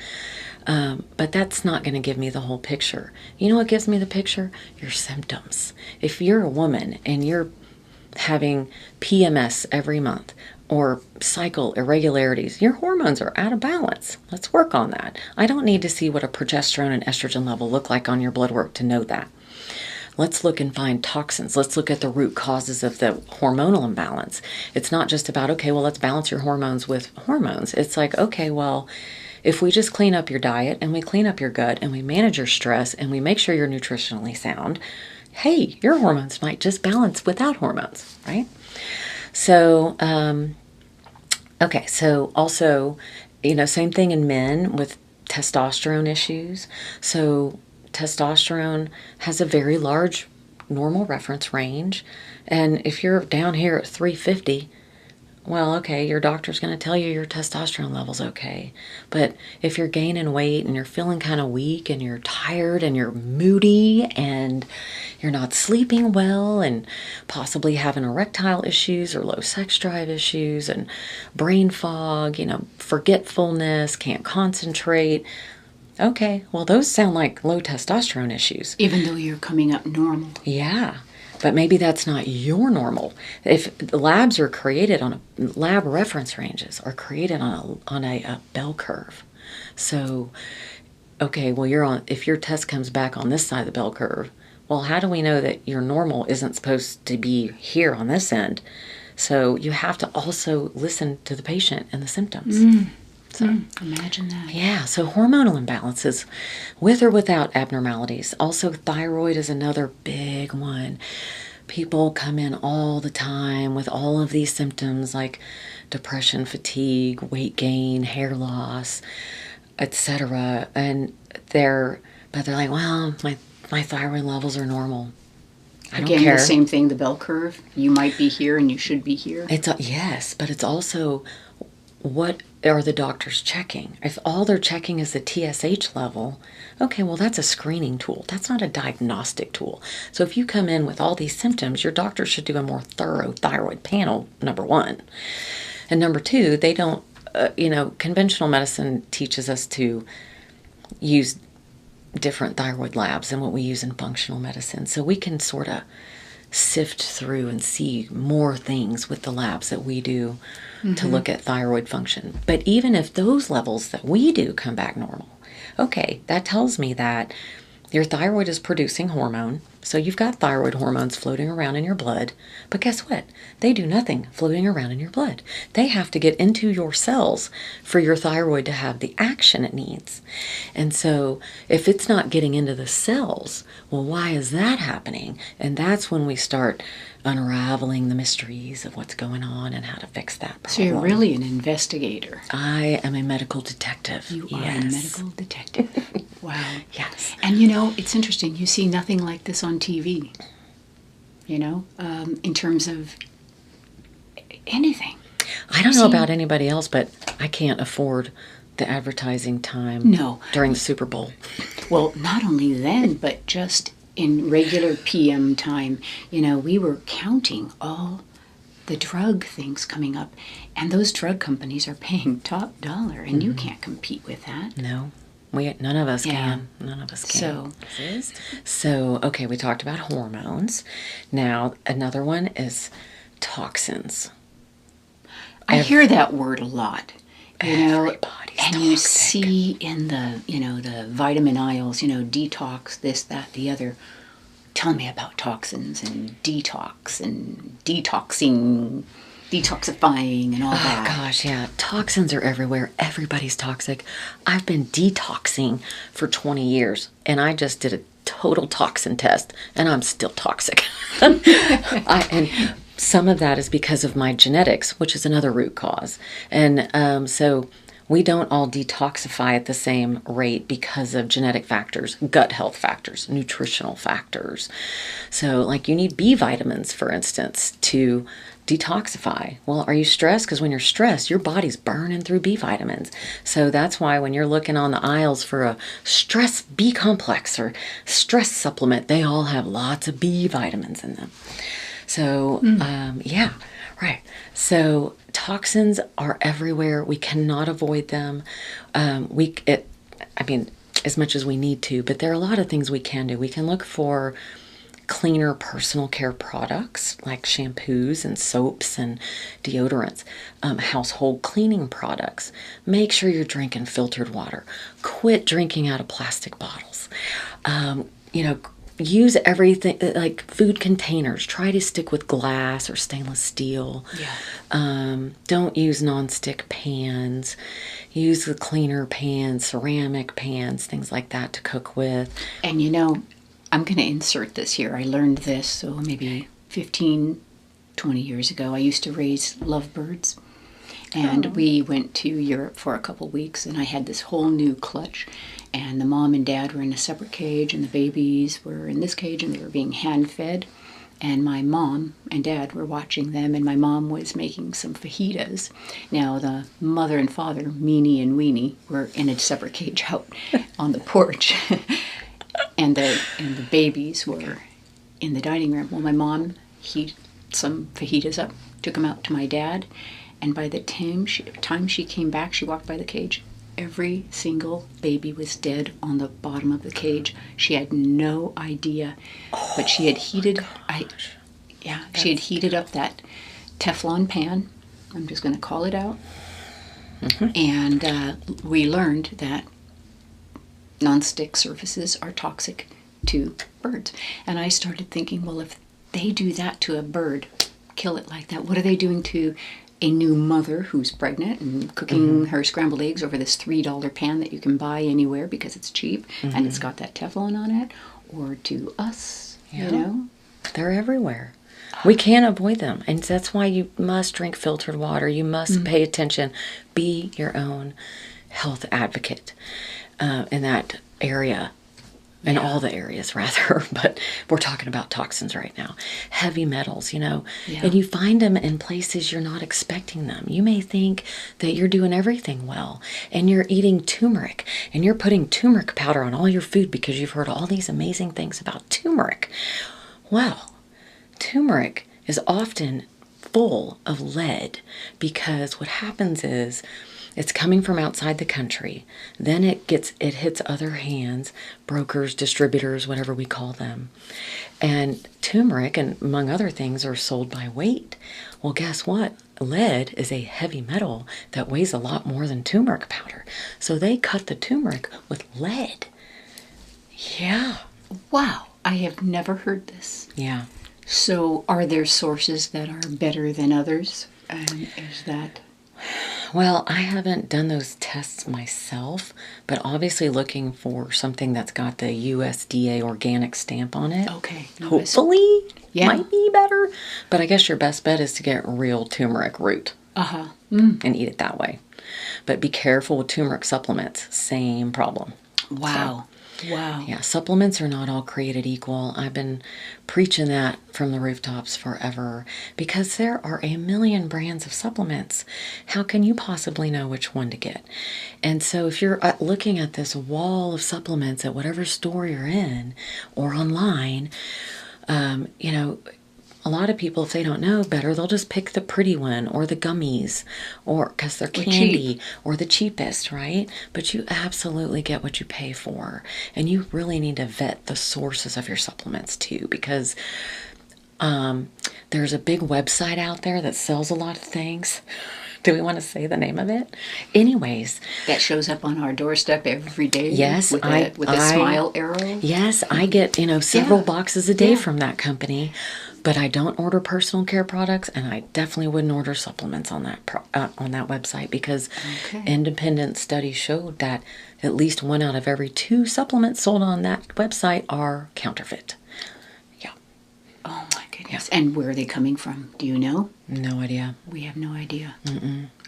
But that's not going to give me the whole picture. You know what gives me the picture? Your symptoms. If you're a woman and you're having PMS every month or cycle irregularities, your hormones are out of balance. Let's work on that. I don't need to see what a progesterone and estrogen level look like on your blood work to know that. Let's look and find toxins. Let's look at the root causes of the hormonal imbalance. It's not just about, okay, well, let's balance your hormones with hormones. It's like, okay, well, if we just clean up your diet and we clean up your gut and we manage your stress and we make sure you're nutritionally sound, hey, your hormones might just balance without hormones, right? So, okay, so also, same thing in men with testosterone issues. So testosterone has a very large normal reference range. And if you're down here at 350, well, okay, your doctor's going to tell you your testosterone level's okay. But if you're gaining weight and you're feeling kind of weak and you're tired and you're moody and you're not sleeping well and possibly having erectile issues or low sex drive issues and brain fog, forgetfulness, can't concentrate, okay, well, those sound like low testosterone issues. Even though you're coming up normal. Yeah. But maybe that's not your normal. If the labs are created lab reference ranges are created on a bell curve. So, okay, well, if your test comes back on this side of the bell curve, well, how do we know that your normal isn't supposed to be here on this end? So you have to also listen to the patient and the symptoms. So imagine that. Yeah, so hormonal imbalances with or without abnormalities. Also, thyroid is another big one. People come in all the time with all of these symptoms like depression, fatigue, weight gain, hair loss, etc. And they're like, well, my thyroid levels are normal. I don't care. The same thing, the bell curve. You might be here and you should be here. Yes, but it's also what are the doctors checking? If all they're checking is the TSH level, okay, well, that's a screening tool. That's not a diagnostic tool. So if you come in with all these symptoms, your doctor should do a more thorough thyroid panel, number one. And number two, they don't, conventional medicine teaches us to use different thyroid labs than what we use in functional medicine. So we can sort of sift through and see more things with the labs that we do to look at thyroid function. But even if those levels that we do come back normal, okay, that tells me that your thyroid is producing hormone. So you've got thyroid hormones floating around in your blood. But guess what? They do nothing floating around in your blood. They have to get into your cells for your thyroid to have the action it needs. And so if it's not getting into the cells, well, why is that happening? And that's when we start unraveling the mysteries of what's going on and how to fix that problem. So you're really an investigator. I am a medical detective. You are a medical detective. Wow. Yes. And it's interesting. You see nothing like this on TV, in terms of anything. I don't know about anybody else, but I can't afford the advertising time during the Super Bowl. Well, not only then, but just in regular PM time, we were counting all the drug things coming up, and those drug companies are paying top dollar, and you can't compete with that. No. None of us can. None of us can. So, okay, we talked about hormones. Now, another one is toxins. I hear that word a lot. Everybody's and toxic. You see in the, the vitamin aisles, detox, this, that, the other. Tell me about toxins and detox and detoxifying and all that. Oh gosh, yeah. Toxins are everywhere. Everybody's toxic. I've been detoxing for 20 years, and I just did a total toxin test, and I'm still toxic. And some of that is because of my genetics, which is another root cause. And so We don't all detoxify at the same rate because of genetic factors, gut health factors, nutritional factors. So, like, you need B vitamins, for instance, to detoxify. Well, are you stressed? Because when you're stressed, your body's burning through B vitamins. So that's why when you're looking on the aisles for a stress B complex or stress supplement, they all have lots of B vitamins in them. So, yeah, right. So toxins are everywhere. We cannot avoid them. As much as we need to, but there are a lot of things we can do. We can look for cleaner personal care products like shampoos and soaps and deodorants, household cleaning products. Make sure you're drinking filtered water. Quit drinking out of plastic bottles. Use everything like food containers. Try to stick with glass or stainless steel. Yeah. Don't use nonstick pans. Use the cleaner pans, ceramic pans, things like that to cook with. And I'm going to insert this here. I learned this, maybe 15, 20 years ago. I used to raise lovebirds. And we went to Europe for a couple weeks, and I had this whole new clutch. And the mom and dad were in a separate cage, and the babies were in this cage, and they were being hand-fed. And my mom and dad were watching them, and my mom was making some fajitas. Now, the mother and father, Meanie and Weenie, were in a separate cage out on the porch. And the babies were in the dining room. Well, my mom heated some fajitas up, took them out to my dad, and by the time she came back, she walked by the cage. Every single baby was dead on the bottom of the cage. She had no idea, but she had heated. She had heated up that Teflon pan. I'm just going to call it out. Mm-hmm. And we learned that nonstick surfaces are toxic to birds. And I started thinking, well, if they do that to a bird, kill it like that, what are they doing to a new mother who's pregnant and cooking her scrambled eggs over this $3 pan that you can buy anywhere because it's cheap and it's got that Teflon on it? Or to us, They're everywhere. We can't avoid them. And that's why you must drink filtered water. You must pay attention. Be your own health advocate in that area. In all the areas, rather, but we're talking about toxins right now. Heavy metals, and you find them in places you're not expecting them. You may think that you're doing everything well, and you're eating turmeric, and you're putting turmeric powder on all your food because you've heard all these amazing things about turmeric. Well, turmeric is often full of lead because what happens is it's coming from outside the country. Then it hits other hands, brokers, distributors, whatever we call them. And turmeric, and among other things, are sold by weight. Well, guess what? Lead is a heavy metal that weighs a lot more than turmeric powder. So they cut the turmeric with lead. Yeah. Wow. I have never heard this. Yeah. So are there sources that are better than others? Is that... Well, I haven't done those tests myself, but obviously looking for something that's got the USDA organic stamp on it. Okay. Hopefully, might be better. But I guess your best bet is to get real turmeric root. And eat it that way. But be careful with turmeric supplements. Same problem. Wow. So, wow. Yeah, supplements are not all created equal. I've been preaching that from the rooftops forever because there are a million brands of supplements. How can you possibly know which one to get? And so if you're looking at this wall of supplements at whatever store you're in or online, a lot of people, if they don't know better, they'll just pick the pretty one or the gummies or because they're candy or the cheapest, right? But you absolutely get what you pay for. And you really need to vet the sources of your supplements too because there's a big website out there that sells a lot of things. Do we want to say the name of it? Anyways. That shows up on our doorstep every day. Yes. With a smile arrow. Yes. I get, several boxes a day from that company. But I don't order personal care products, and I definitely wouldn't order supplements on that website because independent studies showed that at least 1 out of every 2 supplements sold on that website are counterfeit. Yeah. Oh my goodness. goodness. And where are they coming from? Do you know? No idea. We have no idea.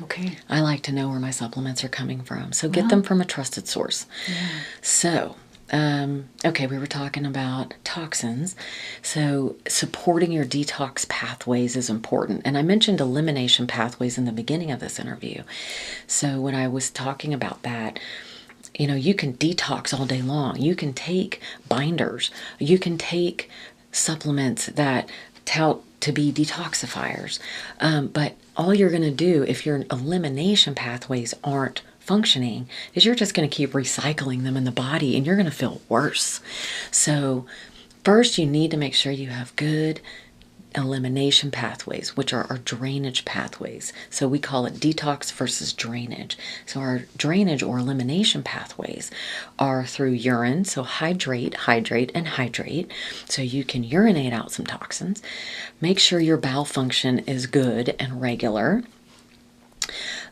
Okay. I like to know where my supplements are coming from. So get them from a trusted source. Yeah. So, okay, we were talking about toxins. So supporting your detox pathways is important. And I mentioned elimination pathways in the beginning of this interview. So when I was talking about that, you know, you can detox all day long. You can take binders. You can take supplements that tout to be detoxifiers. But all you're going to do if your elimination pathways aren't functioning is you're just going to keep recycling them in the body and you're going to feel worse. So first you need to make sure you have good elimination pathways, which are our drainage pathways. So we call it detox versus drainage. So our drainage or elimination pathways are through urine. So hydrate, hydrate, and hydrate. So you can urinate out some toxins. Make sure your bowel function is good and regular.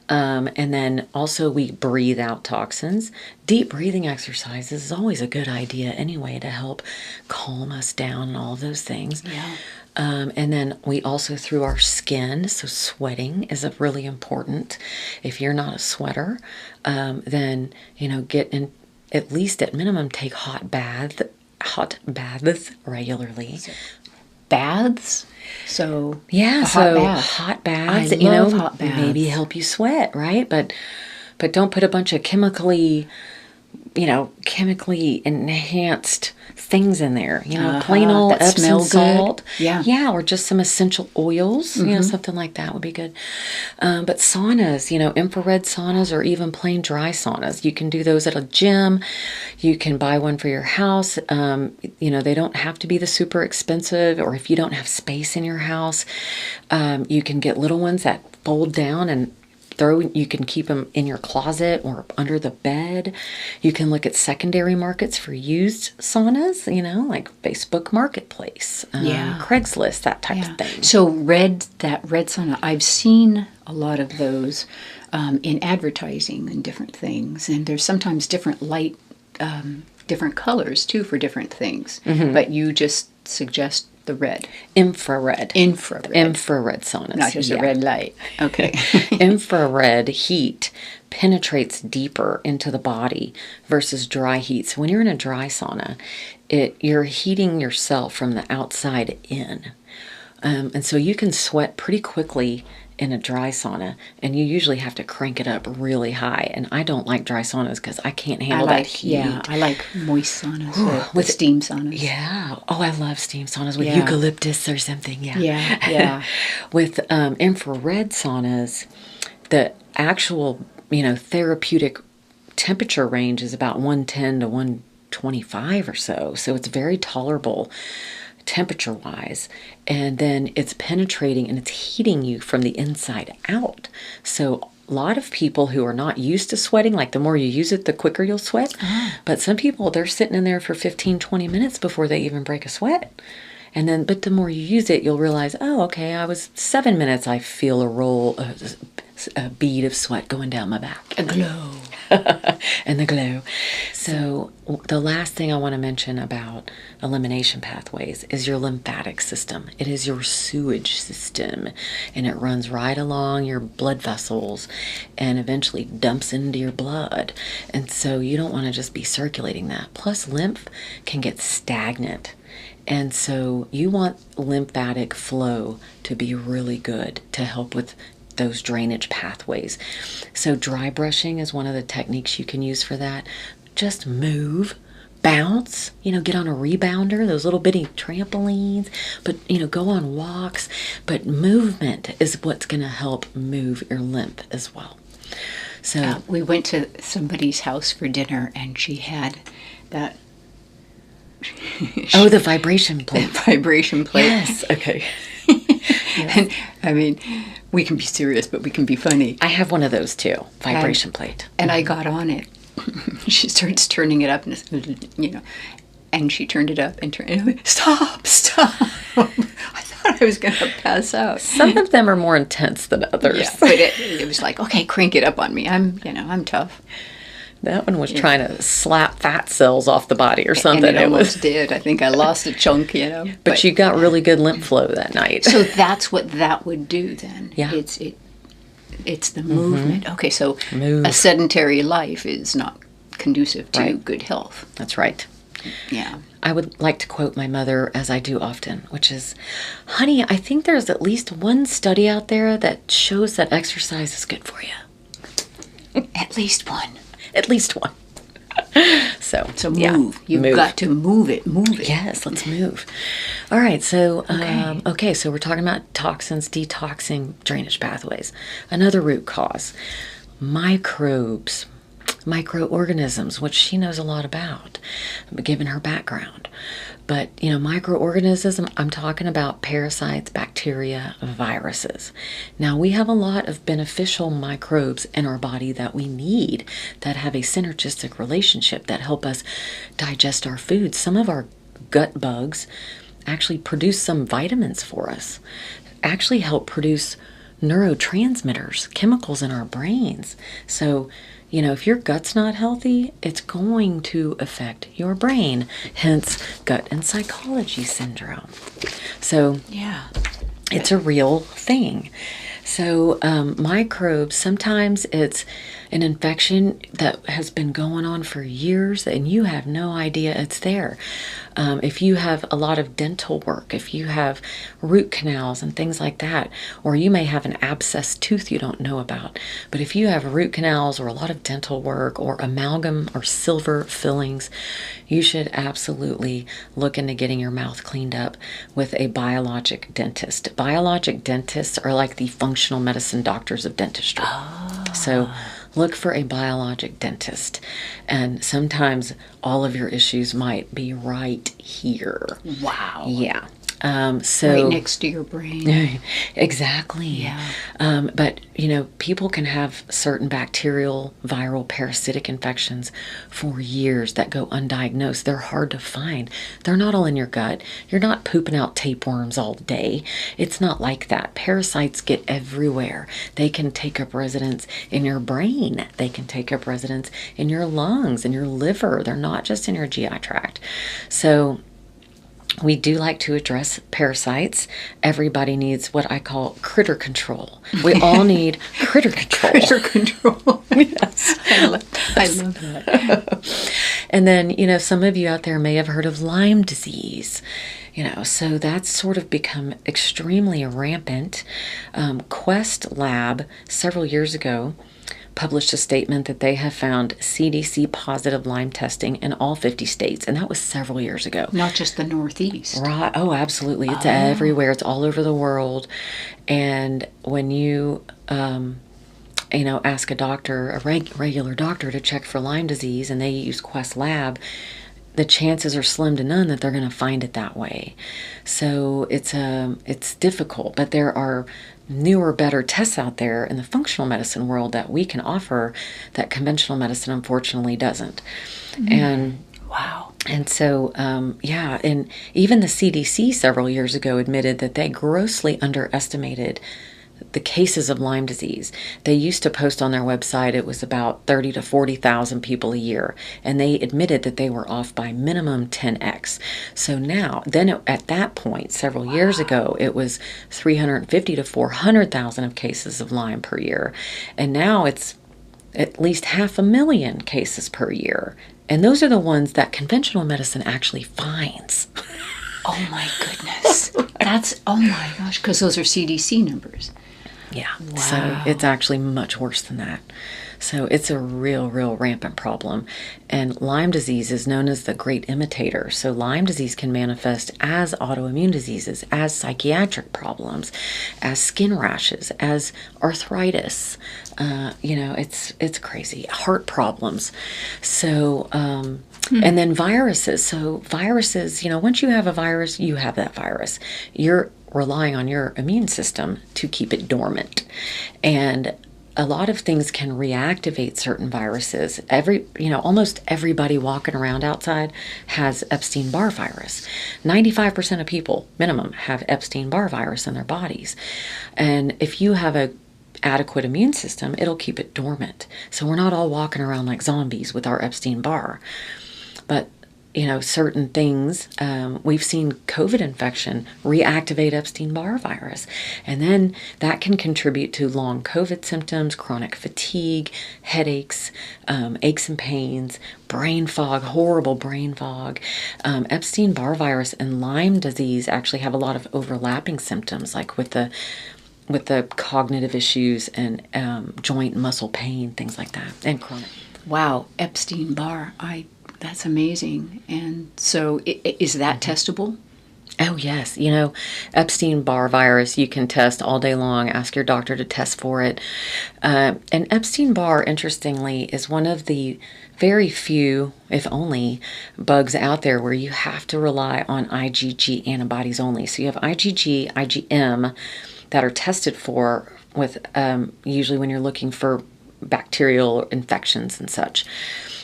And then also we breathe out toxins. Deep breathing exercises is always a good idea anyway to help calm us down and all of those things. Yeah. And then we also through our skin, so sweating is a really important. If you're not a sweater, then, you know, get in, at least at minimum, take hot baths regularly. Baths? So yeah, hot baths, I love hot baths. Maybe help you sweat, right? But don't put a bunch of chemically enhanced things in there. You know, plain old Epsom salt. Yeah, or just some essential oils. You know, something like that would be good. But saunas, you know, infrared saunas or even plain dry saunas. You can do those at a gym. You can buy one for your house. You know, they don't have to be the super expensive. Or if you don't have space in your house, you can get little ones that fold down and you can keep them in your closet or under the bed. You can look at secondary markets for used saunas, you know, like Facebook Marketplace, Craigslist, that type of thing. So that red sauna, I've seen a lot of those in advertising and different things. And there's sometimes different light, different colors too for different things. But you just suggest the red. Infrared saunas. Not just a red light. Okay. Infrared heat penetrates deeper into the body versus dry heat. So when you're in a dry sauna, you're heating yourself from the outside in. And so you can sweat pretty quickly in a dry sauna, and you usually have to crank it up really high. And I don't like dry saunas because I can't handle that heat. Yeah, I like moist saunas with steam saunas. Yeah. Oh, I love steam saunas with eucalyptus or something. Yeah. Yeah. With infrared saunas, the actual, you know, therapeutic temperature range is about 110 to 125 or so. So it's very tolerable temperature wise, and then it's penetrating and it's heating you from the inside out. So a lot of people who are not used to sweating, like the more you use it, the quicker you'll sweat. But some people, they're sitting in there for 15-20 minutes before they even break a sweat. And then, but the more you use it, you'll realize, oh, okay, I was 7 minutes, I feel a bead of sweat going down my back. A glow. And the glow. So the last thing I want to mention about elimination pathways is your lymphatic system. It is your sewage system, and it runs right along your blood vessels and eventually dumps into your blood. And so you don't want to just be circulating that. Plus, lymph can get stagnant. And so you want lymphatic flow to be really good to help with those drainage pathways. So dry brushing is one of the techniques you can use for that. Just move, bounce, you know, get on a rebounder, those little bitty trampolines, but, you know, go on walks. But movement is what's going to help move your lymph as well. So we went to somebody's house for dinner, and she had that. The vibration plate. Vibration plate. Yes. Okay. And I mean, we can be serious, but we can be funny. I have one of those too, vibration plate. And I got on it. She starts turning it up, and you know, and she turned it up and turned. Stop! I thought I was going to pass out. Some of them are more intense than others. Yeah, but it was like, okay, crank it up on me. I'm tough. That one was trying to slap fat cells off the body or something. And it almost did. I think I lost a chunk, But you got really good lymph flow that night. So that's what that would do then. Yeah. It's the movement. Okay, so Move. a sedentary life is not conducive to good health. That's right. Yeah. I would like to quote my mother, as I do often, which is, honey, I think there's at least one study out there that shows that exercise is good for you. At least one. At least one. So move. yeah, You've got to move it. Yes, let's move. All right, so so we're talking about toxins, detoxing, drainage pathways. Another root cause, microbes, microorganisms, which she knows a lot about, given her background. But, microorganisms, I'm talking about parasites, bacteria, viruses. Now, we have a lot of beneficial microbes in our body that we need that have a synergistic relationship that help us digest our food. Some of our gut bugs actually produce some vitamins for us, actually help produce neurotransmitters, chemicals in our brains. So, if your gut's not healthy, it's going to affect your brain, hence gut and psychology syndrome. So, it's a real thing. So, microbes, sometimes it's an infection that has been going on for years and you have no idea it's there. If you have a lot of dental work, if you have root canals and things like that, or you may have an abscessed tooth you don't know about, but if you have root canals or a lot of dental work or amalgam or silver fillings, you should absolutely look into getting your mouth cleaned up with a biologic dentist. Biologic dentists are like the functional medicine doctors of dentistry. So look for a biologic dentist. And sometimes all of your issues might be right here. Wow. Yeah. So right next to your brain. Exactly. Yeah. But, people can have certain bacterial, viral, parasitic infections for years that go undiagnosed. They're hard to find. They're not all in your gut. You're not pooping out tapeworms all day. It's not like that. Parasites get everywhere. They can take up residence in your brain. They can take up residence in your lungs, in your liver. They're not just in your GI tract. So we do like to address parasites. Everybody needs what I call critter control. We all need critter control. Critter control. Yes. I love that. And then, some of you out there may have heard of Lyme disease. So that's sort of become extremely rampant. Quest Lab, several years ago, published a statement that they have found CDC positive Lyme testing in all 50 states, and that was several years ago. Not just the Northeast. Right. Oh, absolutely. It's everywhere. It's all over the world. And when you, ask a doctor, a regular doctor, to check for Lyme disease, and they use Quest Lab, the chances are slim to none that they're going to find it that way. So it's difficult, but there are newer, better tests out there in the functional medicine world that we can offer that conventional medicine unfortunately doesn't. And wow. And so, and even the CDC several years ago admitted that they grossly underestimated the cases of Lyme disease. They used to post on their website it was about 30 to 40,000 people a year, and they admitted that they were off by minimum 10x. So now, at that point, several years ago, it was 350 to 400,000 of cases of Lyme per year, and now it's at least 500,000 cases per year. And those are the ones that conventional medicine actually finds. Oh my goodness. Oh my gosh, because those are CDC numbers. Yeah. Wow. So it's actually much worse than that. So it's a real rampant problem. And Lyme disease is known as the great imitator. So Lyme disease can manifest as autoimmune diseases, as psychiatric problems, as skin rashes, as arthritis. It's crazy. Heart problems. So, and then viruses. So viruses, once you have a virus, you have that virus. You're relying on your immune system to keep it dormant. And a lot of things can reactivate certain viruses. Almost everybody walking around outside has Epstein-Barr virus. 95% of people, minimum, have Epstein-Barr virus in their bodies. And if you have a adequate immune system, it'll keep it dormant. So we're not all walking around like zombies with our Epstein-Barr. But, certain things, we've seen COVID infection reactivate Epstein-Barr virus. And then that can contribute to long COVID symptoms, chronic fatigue, headaches, aches and pains, brain fog, horrible brain fog. Epstein-Barr virus and Lyme disease actually have a lot of overlapping symptoms, like with the cognitive issues and joint and muscle pain, things like that, and chronic. Wow, Epstein-Barr, that's amazing. And so is that testable? Oh, yes. Epstein-Barr virus, you can test all day long. Ask your doctor to test for it. And Epstein-Barr, interestingly, is one of the very few, if only, bugs out there where you have to rely on IgG antibodies only. So you have IgG, IgM that are tested for with usually when you're looking for bacterial infections and such.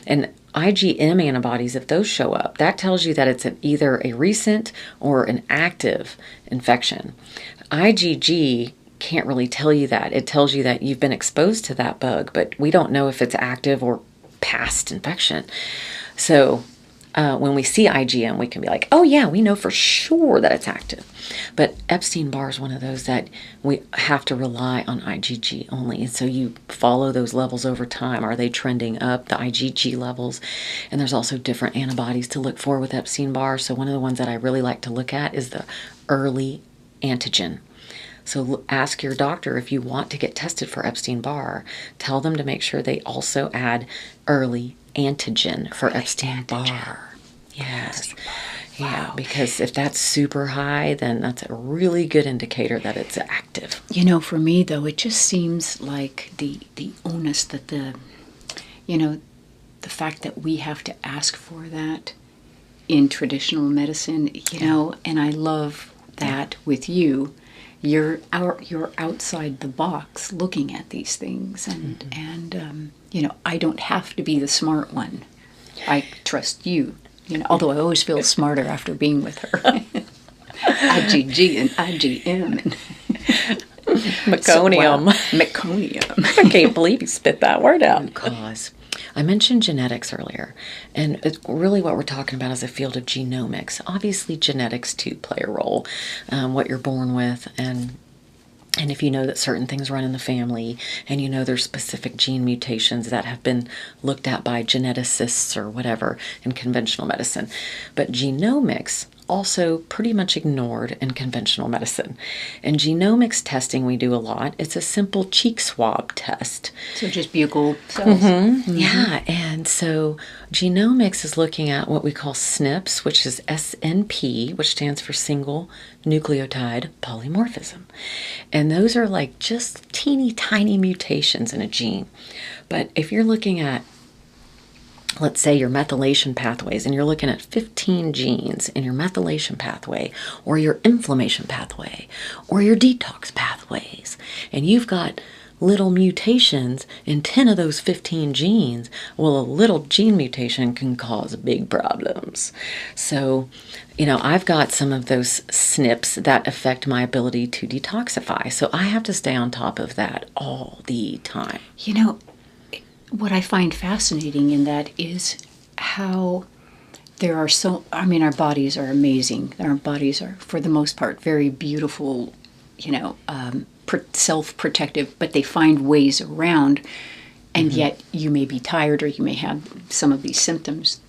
And IgM antibodies, if those show up, that tells you that it's either a recent or an active infection. IgG can't really tell you that. It tells you that you've been exposed to that bug, but we don't know if it's active or past infection. So when we see IgM, we can be like, oh yeah, we know for sure that it's active. But Epstein-Barr is one of those that we have to rely on IgG only. And so you follow those levels over time. Are they trending up, the IgG levels? And there's also different antibodies to look for with Epstein-Barr. So one of the ones that I really like to look at is the early antigen. So ask your doctor if you want to get tested for Epstein-Barr. Tell them to make sure they also add early antigen for Epstein-Barr. Yes. Wow. Yeah, because if that's super high, then that's a really good indicator that it's active. For me, though, it just seems like the onus that the fact that we have to ask for that in traditional medicine, and I love that with you. You're outside the box looking at these things, and I don't have to be the smart one. I trust you. Although I always feel smarter after being with her. IgG and IgM and meconium. Meconium. I can't believe you spit that word out. Because I mentioned genetics earlier, and it's really what we're talking about is a field of genomics. Obviously, genetics too play a role, what you're born with, and if you know that certain things run in the family, and there's specific gene mutations that have been looked at by geneticists or whatever in conventional medicine. But genomics also pretty much ignored in conventional medicine. And genomics testing we do a lot. It's a simple cheek swab test. So just buccal cells. Yeah, and so genomics is looking at what we call SNPs, which is SNP, which stands for single nucleotide polymorphism. And those are like just teeny tiny mutations in a gene. But if you're looking at, let's say, your methylation pathways, and you're looking at 15 genes in your methylation pathway, or your inflammation pathway, or your detox pathways, and you've got little mutations in 10 of those 15 genes, well, a little gene mutation can cause big problems. So, I've got some of those SNPs that affect my ability to detoxify. So I have to stay on top of that all the time. What I find fascinating in that is how there are our bodies are amazing. Our bodies are, for the most part, very beautiful, self-protective, but they find ways around, and yet you may be tired or you may have some of these symptoms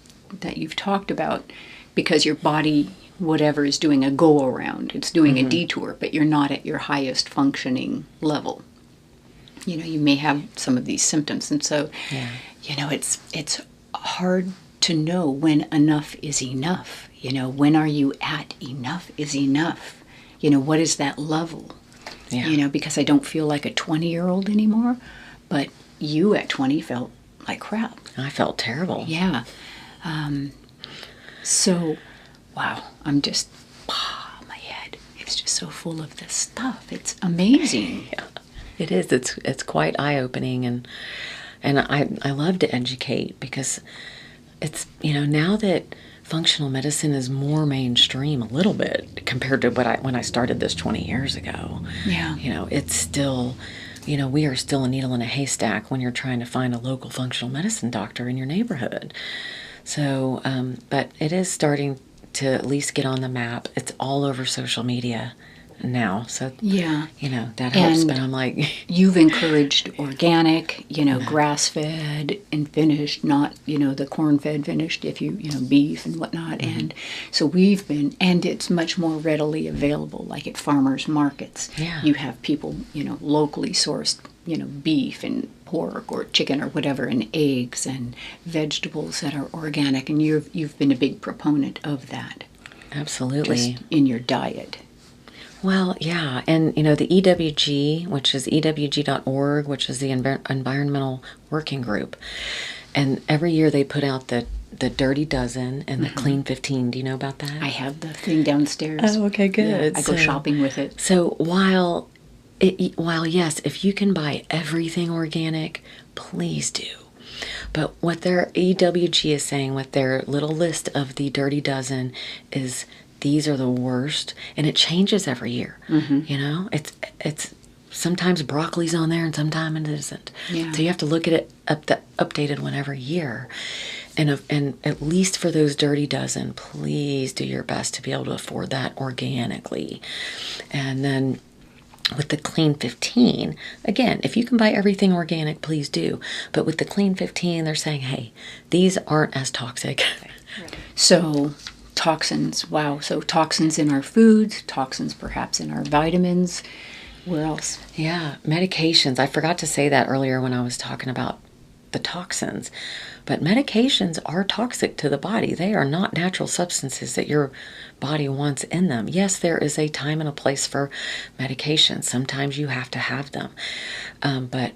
that you've talked about because your body, whatever, is doing a go-around. It's doing a detour, but you're not at your highest functioning level. You may have some of these symptoms. And so, it's hard to know when enough is enough. When are you at enough is enough? What is that level? Yeah. Because I don't feel like a 20-year-old anymore, but you at 20 felt like crap. I felt terrible. Yeah. So, wow, I'm just, my head, it's just so full of this stuff. It's amazing. Yeah. It is. It's quite eye-opening, and I love to educate because it's, now that functional medicine is more mainstream a little bit compared to when I started this 20 years ago. Yeah. It's still we are still a needle in a haystack when you're trying to find a local functional medicine doctor in your neighborhood. So, but it is starting to at least get on the map. It's all over social media now. So, yeah, that helps. And but I'm like, you've encouraged organic, grass-fed and finished, not, the corn-fed finished, if beef and whatnot. And so and it's much more readily available, like at farmers markets. Yeah. You have people, locally sourced, beef and pork or chicken or whatever, and eggs and vegetables that are organic. And you've been a big proponent of that. absolutely. Just in your diet. Well, yeah, and the EWG, which is ewg.org, which is the Environmental Working Group, and every year they put out the Dirty Dozen and the Clean 15. Do you know about that? I have the thing downstairs. Oh, okay, good. Yeah, I go shopping with it. So while yes, if you can buy everything organic, please do. But what their EWG is saying with their little list of the Dirty Dozen is these are the worst, and it changes every year. It's sometimes broccoli's on there and sometimes it isn't. Yeah. So you have to look at it updated one every year. And at least for those Dirty Dozen, please do your best to be able to afford that organically. And then with the Clean 15, again, if you can buy everything organic, please do. But with the Clean 15, they're saying, hey, these aren't as toxic. So toxins, wow. So toxins in our foods, toxins perhaps in our vitamins. Where else? Yeah, medications. I forgot to say that earlier when I was talking about the toxins. But medications are toxic to the body. They are not natural substances that your body wants in them. Yes, there is a time and a place for medications. Sometimes you have to have them. But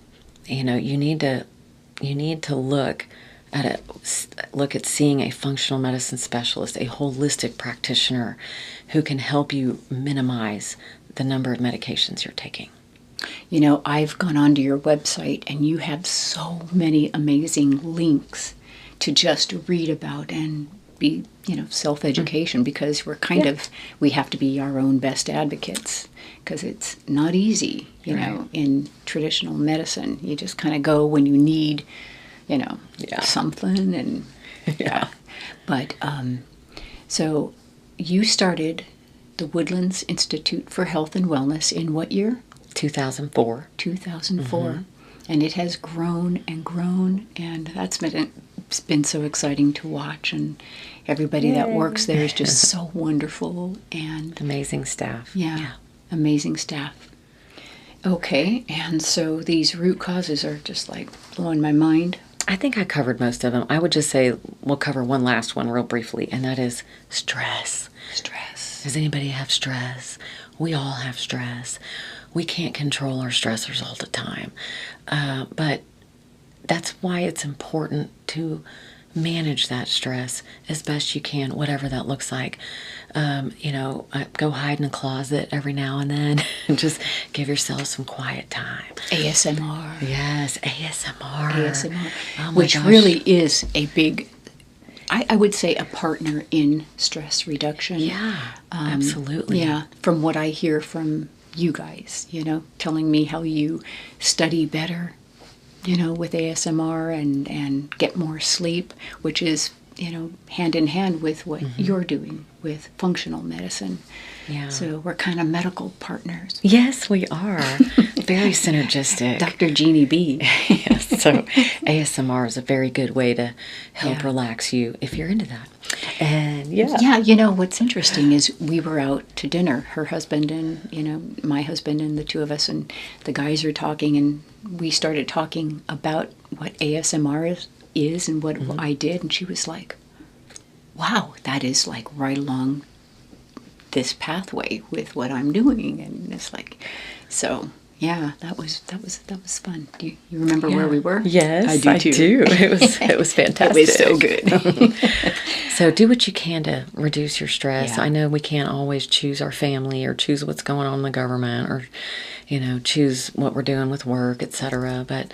you need to look at seeing a functional medicine specialist, a holistic practitioner who can help you minimize the number of medications you're taking. I've gone onto your website and you have so many amazing links to just read about and be, self-education, because we're we have to be our own best advocates, because it's not easy, in traditional medicine. You just kind of go when you need, something and But so you started the Woodlands Institute for Health and Wellness in what year? 2004. 2004. And it has grown and grown, and that's been so exciting to watch, and everybody that works there is just so wonderful, and amazing staff. Yeah, amazing staff. Okay, and so these root causes are just like blowing my mind. I think I covered most of them. I would just say we'll cover one last one real briefly, and that is stress. Stress. Does anybody have stress? We all have stress. We can't control our stressors all the time. But that's why it's important to manage that stress as best you can, whatever that looks like. Go hide in a closet every now and then and just give yourself some quiet time. ASMR. Yes, ASMR. ASMR. Oh my which gosh. really is a big, I would say, a partner in stress reduction. Yeah, absolutely. Yeah, from what I hear from you guys, telling me how you study better, with ASMR and get more sleep, which is, hand in hand with what you're doing with functional medicine. Yeah. So we're kind of medical partners. Yes, we are. Very synergistic. Dr. Jeannie B. Yes, so ASMR is a very good way to help relax you if you're into that. And What's interesting is we were out to dinner, her husband and, my husband and the two of us, and the guys are talking, and we started talking about what ASMR is and what I did, and she was like, wow, that is like right along this pathway with what I'm doing. And it's like, so yeah, that was fun. Do you remember where we were? Yes, I do. It was fantastic. It was so good. So do what you can to reduce your stress. Yeah. I know we can't always choose our family or choose what's going on in the government or, choose what we're doing with work, etc. But,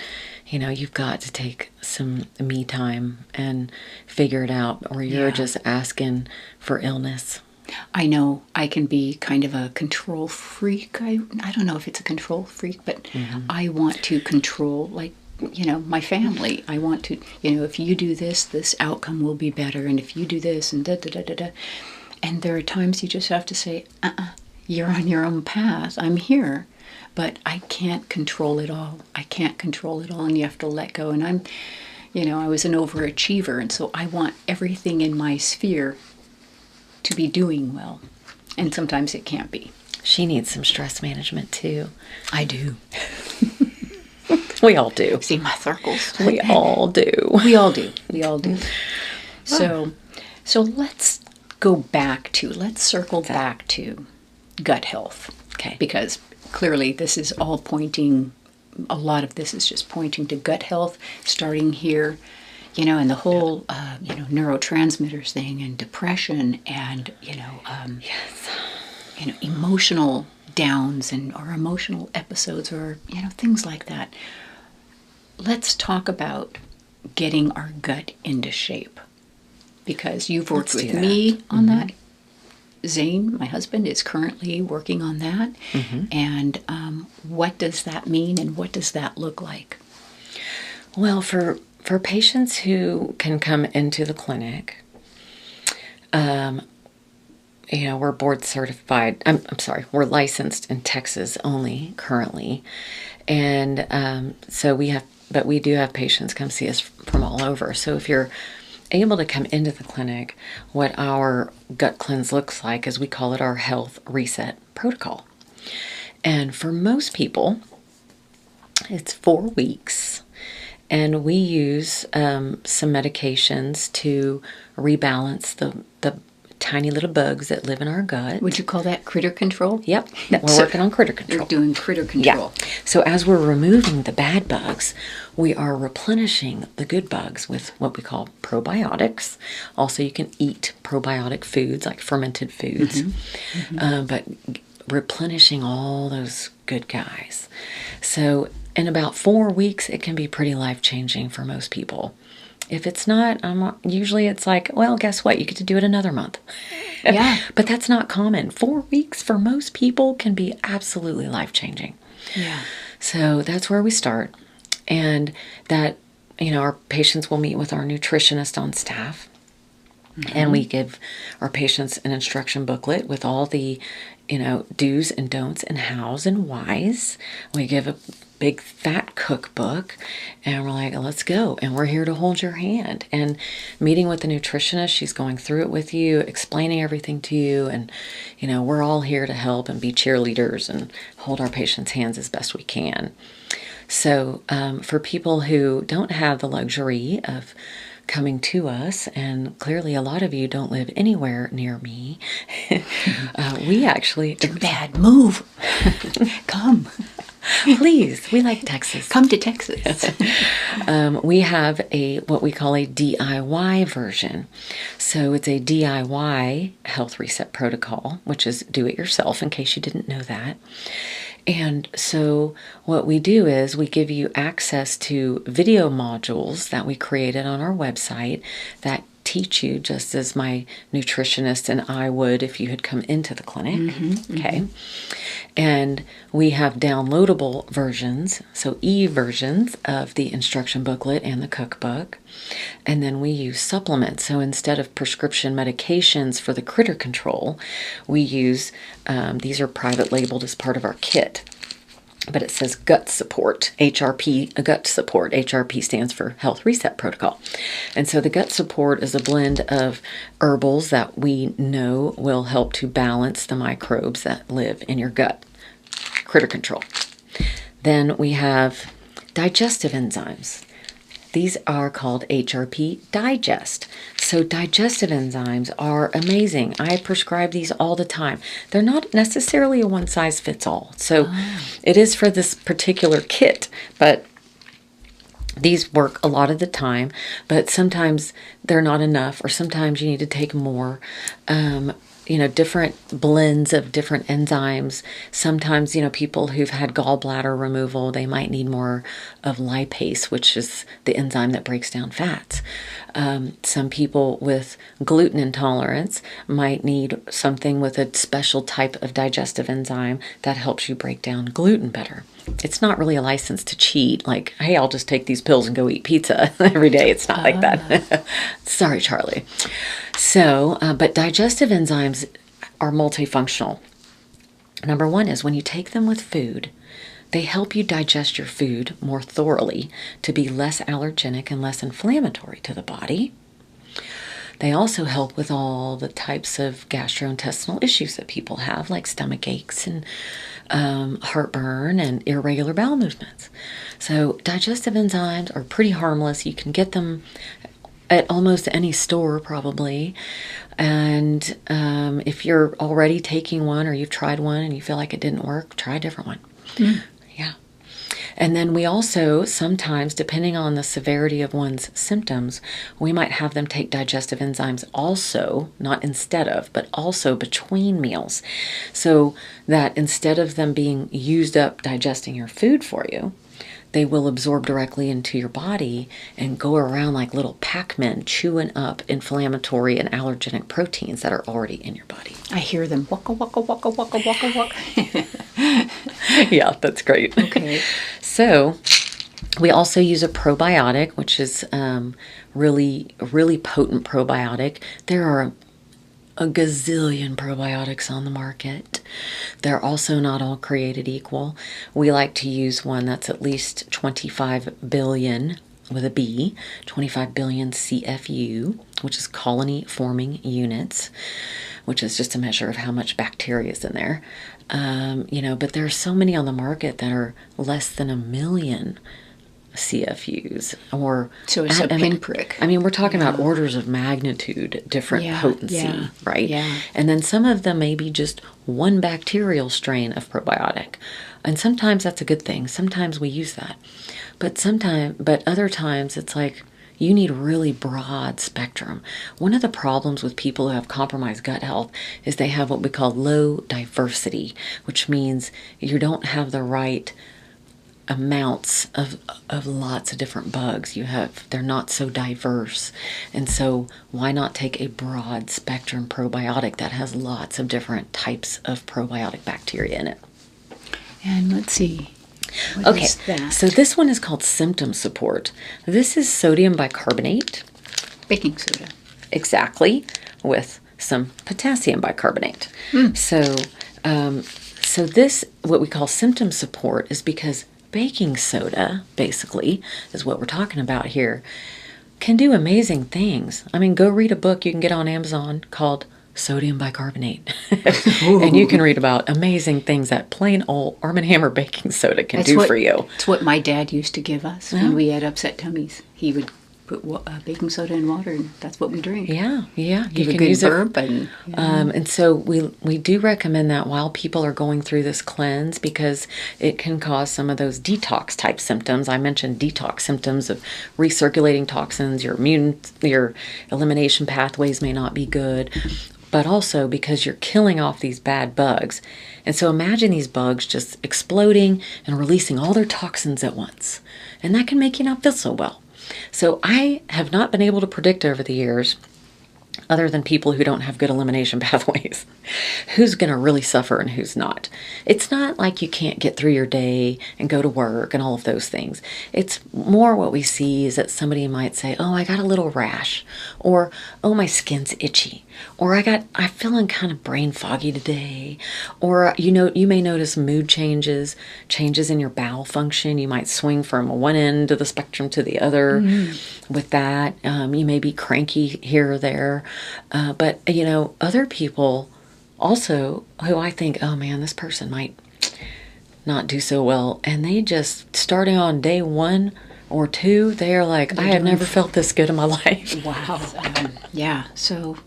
you've got to take some me time and figure it out, or you're just asking for illness. I know I can be kind of a control freak. I don't know if it's a control freak, but I want to control, like, my family. I want to, if you do this, this outcome will be better. And if you do this, and da da da da da. And there are times you just have to say, you're on your own path. I'm here. But I can't control it all. I can't control it all, and you have to let go. And I was an overachiever, and so I want everything in my sphere to be doing well. And sometimes it can't be. She needs some stress management too. I do. We all do. See my circles? We all do. We all do. We all do. So let's circle back to gut health. Okay. Because clearly this is all pointing, a lot of this is just pointing to gut health, starting here, and the whole, neurotransmitters thing, and depression, and, emotional downs, or emotional episodes, or, things like that. Let's talk about getting our gut into shape, because you've worked with me on that. Zane, my husband, is currently working on that. And what does that mean, and what does that look like? Well, for patients who can come into the clinic, we're board certified. I'm sorry, we're licensed in Texas only currently, and so we do have patients come see us from all over. So if you're able to come into the clinic, what our gut cleanse looks like is we call it our health reset protocol. And for most people, it's 4 weeks. And we use some medications to rebalance the tiny little bugs that live in our gut. Would you call that critter control? Yep. We're working on critter control. You're doing critter control. Yeah. So as we're removing the bad bugs, we are replenishing the good bugs with what we call probiotics. Also, you can eat probiotic foods, like fermented foods, but replenishing all those good guys. So in about 4 weeks, it can be pretty life-changing for most people. If it's not, usually it's like, well, guess what? You get to do it another month. Yeah. But that's not common. 4 weeks for most people can be absolutely life-changing. Yeah. So that's where we start. And that, our patients will meet with our nutritionist on staff. And we give our patients an instruction booklet with all the, do's and don'ts and hows and whys. We give a big fat cookbook, and we're like, let's go. And we're here to hold your hand. And meeting with the nutritionist, she's going through it with you, explaining everything to you. And, we're all here to help and be cheerleaders and hold our patients' hands as best we can. So for people who don't have the luxury of coming to us, and clearly a lot of you don't live anywhere near me, we actually... Too bad. Move. Come. Please. We like Texas. Come to Texas. We have what we call a DIY version. So it's a DIY health reset protocol, which is do it yourself, in case you didn't know that. And so what we do is we give you access to video modules that we created on our website that teach you just as my nutritionist and I would if you had come into the clinic. Okay. And we have downloadable versions, so e-versions of the instruction booklet and the cookbook. And then we use supplements. So instead of prescription medications for the critter control, we use, these are private labeled as part of our kit. But it says gut support, HRP, gut support. HRP stands for Health Reset Protocol. And so the gut support is a blend of herbals that we know will help to balance the microbes that live in your gut. Critter control. Then we have digestive enzymes. These are called HRP Digest. So digestive enzymes are amazing. I prescribe these all the time. They're not necessarily a one-size-fits-all. So it is for this particular kit, but these work a lot of the time, but sometimes they're not enough, or sometimes you need to take more. different blends of different enzymes. Sometimes, people who've had gallbladder removal, they might need more of lipase, which is the enzyme that breaks down fats. Some people with gluten intolerance might need something with a special type of digestive enzyme that helps you break down gluten better. It's not really a license to cheat, like, hey, I'll just take these pills and go eat pizza every day. It's not like that. Sorry, Charlie. So, but digestive enzymes are multifunctional. Number one is when you take them with food, they help you digest your food more thoroughly to be less allergenic and less inflammatory to the body. They also help with all the types of gastrointestinal issues that people have, like stomach aches and heartburn and irregular bowel movements. So digestive enzymes are pretty harmless. You can get them at almost any store probably. And if you're already taking one or you've tried one and you feel like it didn't work, try a different one. Mm. Yeah. And then we also sometimes, depending on the severity of one's symptoms, we might have them take digestive enzymes also, not instead of, but also between meals. So that instead of them being used up digesting your food for you, they will absorb directly into your body and go around like little Pac-Men chewing up inflammatory and allergenic proteins that are already in your body. I hear them waka waka waka waka waka waka. Yeah, that's great. Okay. So we also use a probiotic, which is really, really potent probiotic. There are a gazillion probiotics on the market. They're also not all created equal. We like to use one that's at least 25 billion with a B, 25 billion CFU, which is colony forming units, which is just a measure of how much bacteria is in there. But there are so many on the market that are less than 1 million CFUs, or so it's a pinprick. I mean, we're talking about orders of magnitude different potency, right? Yeah. And then some of them may be just one bacterial strain of probiotic, and sometimes that's a good thing. Sometimes we use that, but other times it's like you need really broad spectrum. One of the problems with people who have compromised gut health is they have what we call low diversity, which means you don't have the right amounts of lots of different bugs. They're not so diverse. And so why not take a broad spectrum probiotic that has lots of different types of probiotic bacteria in it? And let's see. What is that? So this one is called Symptom Support. This is sodium bicarbonate. Baking soda. Exactly, with some potassium bicarbonate. So this, what we call Symptom Support, is because baking soda, basically, is what we're talking about here, can do amazing things. I mean, go read a book you can get on Amazon called Sodium Bicarbonate. And you can read about amazing things that plain old Arm & Hammer baking soda can do for you. It's what my dad used to give us when we had upset tummies. He would put baking soda in water, and that's what we drink. Yeah. Give a good burp. And so we do recommend that while people are going through this cleanse, because it can cause some of those detox type symptoms. I mentioned detox symptoms of recirculating toxins. Your elimination pathways may not be good, but also because you're killing off these bad bugs. And so imagine these bugs just exploding and releasing all their toxins at once. And that can make you not feel so well. So I have not been able to predict over the years, other than people who don't have good elimination pathways, who's going to really suffer and who's not. It's not like you can't get through your day and go to work and all of those things. It's more what we see is that somebody might say, oh, I got a little rash, or oh, my skin's itchy, or I'm feeling kind of brain foggy today, or you may notice mood changes in your bowel function. You might swing from one end of the spectrum to the other with that. You may be cranky here or there. But other people also who I think, oh man, this person might not do so well, and they just, starting on day 1 or 2, they are like, I have never felt this good in my life. Wow. Yeah. So,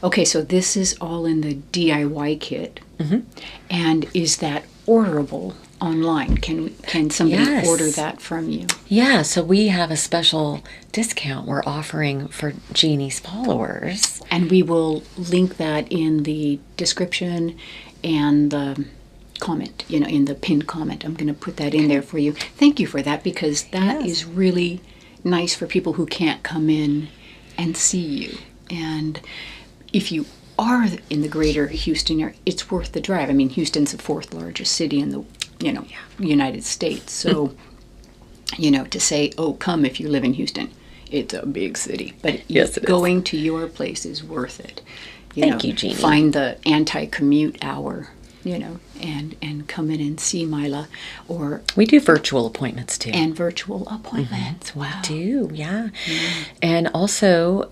okay, so this is all in the DIY kit. Mm-hmm. And is that orderable online? Can somebody Yes. order that from you? Yeah, so we have a special discount we're offering for Jeannie's followers. And we will link that in the description and the comment, in the pinned comment. I'm going to put that in there for you. Thank you for that, because that Yes. is really nice for people who can't come in and see you. And if you are in the greater Houston area, it's worth the drive. I mean, Houston's the 4th largest city in the, United States. So, to say, oh, come if you live in Houston, it's a big city. But Yes, it is. going to your place is worth it. Thank you, Jeannie. Find the anti-commute hour, and come in and see Mila, or We do virtual appointments too. and virtual appointments. Wow. do, yeah. And also,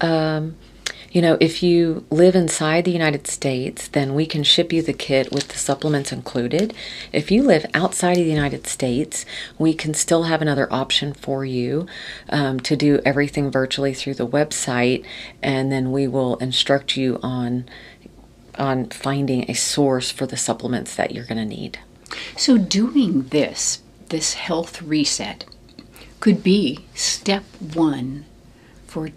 if you live inside the United States, then we can ship you the kit with the supplements included. If you live outside of the United States, we can still have another option for you to do everything virtually through the website, and then we will instruct you on finding a source for the supplements that you're going to need. So doing this health reset could be step one for,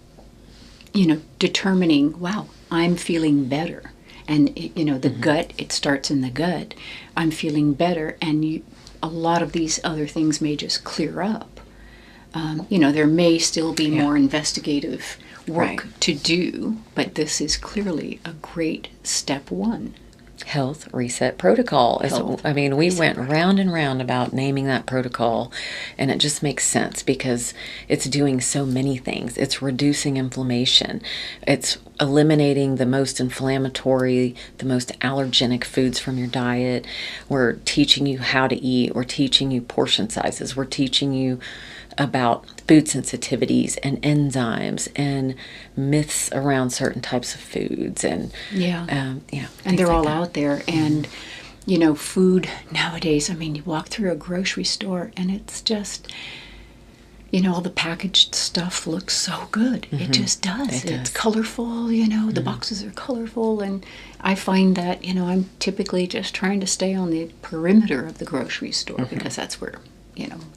determining, wow, I'm feeling better. And, the gut, it starts in the gut. I'm feeling better. And a lot of these other things may just clear up. There may still be more investigative work to do, but this is clearly a great step one. Health Reset Protocol. We went round and round about naming that protocol, and it just makes sense because it's doing so many things. It's reducing inflammation. It's eliminating the most inflammatory, the most allergenic foods from your diet. We're teaching you how to eat. We're teaching you portion sizes. We're teaching you about food sensitivities and enzymes and myths around certain types of foods, and and they're all out there. And food nowadays, you walk through a grocery store and it's just, all the packaged stuff looks so good. It just does. It's colorful, the boxes are colorful, and I find that, I'm typically just trying to stay on the perimeter of the grocery store, because that's where,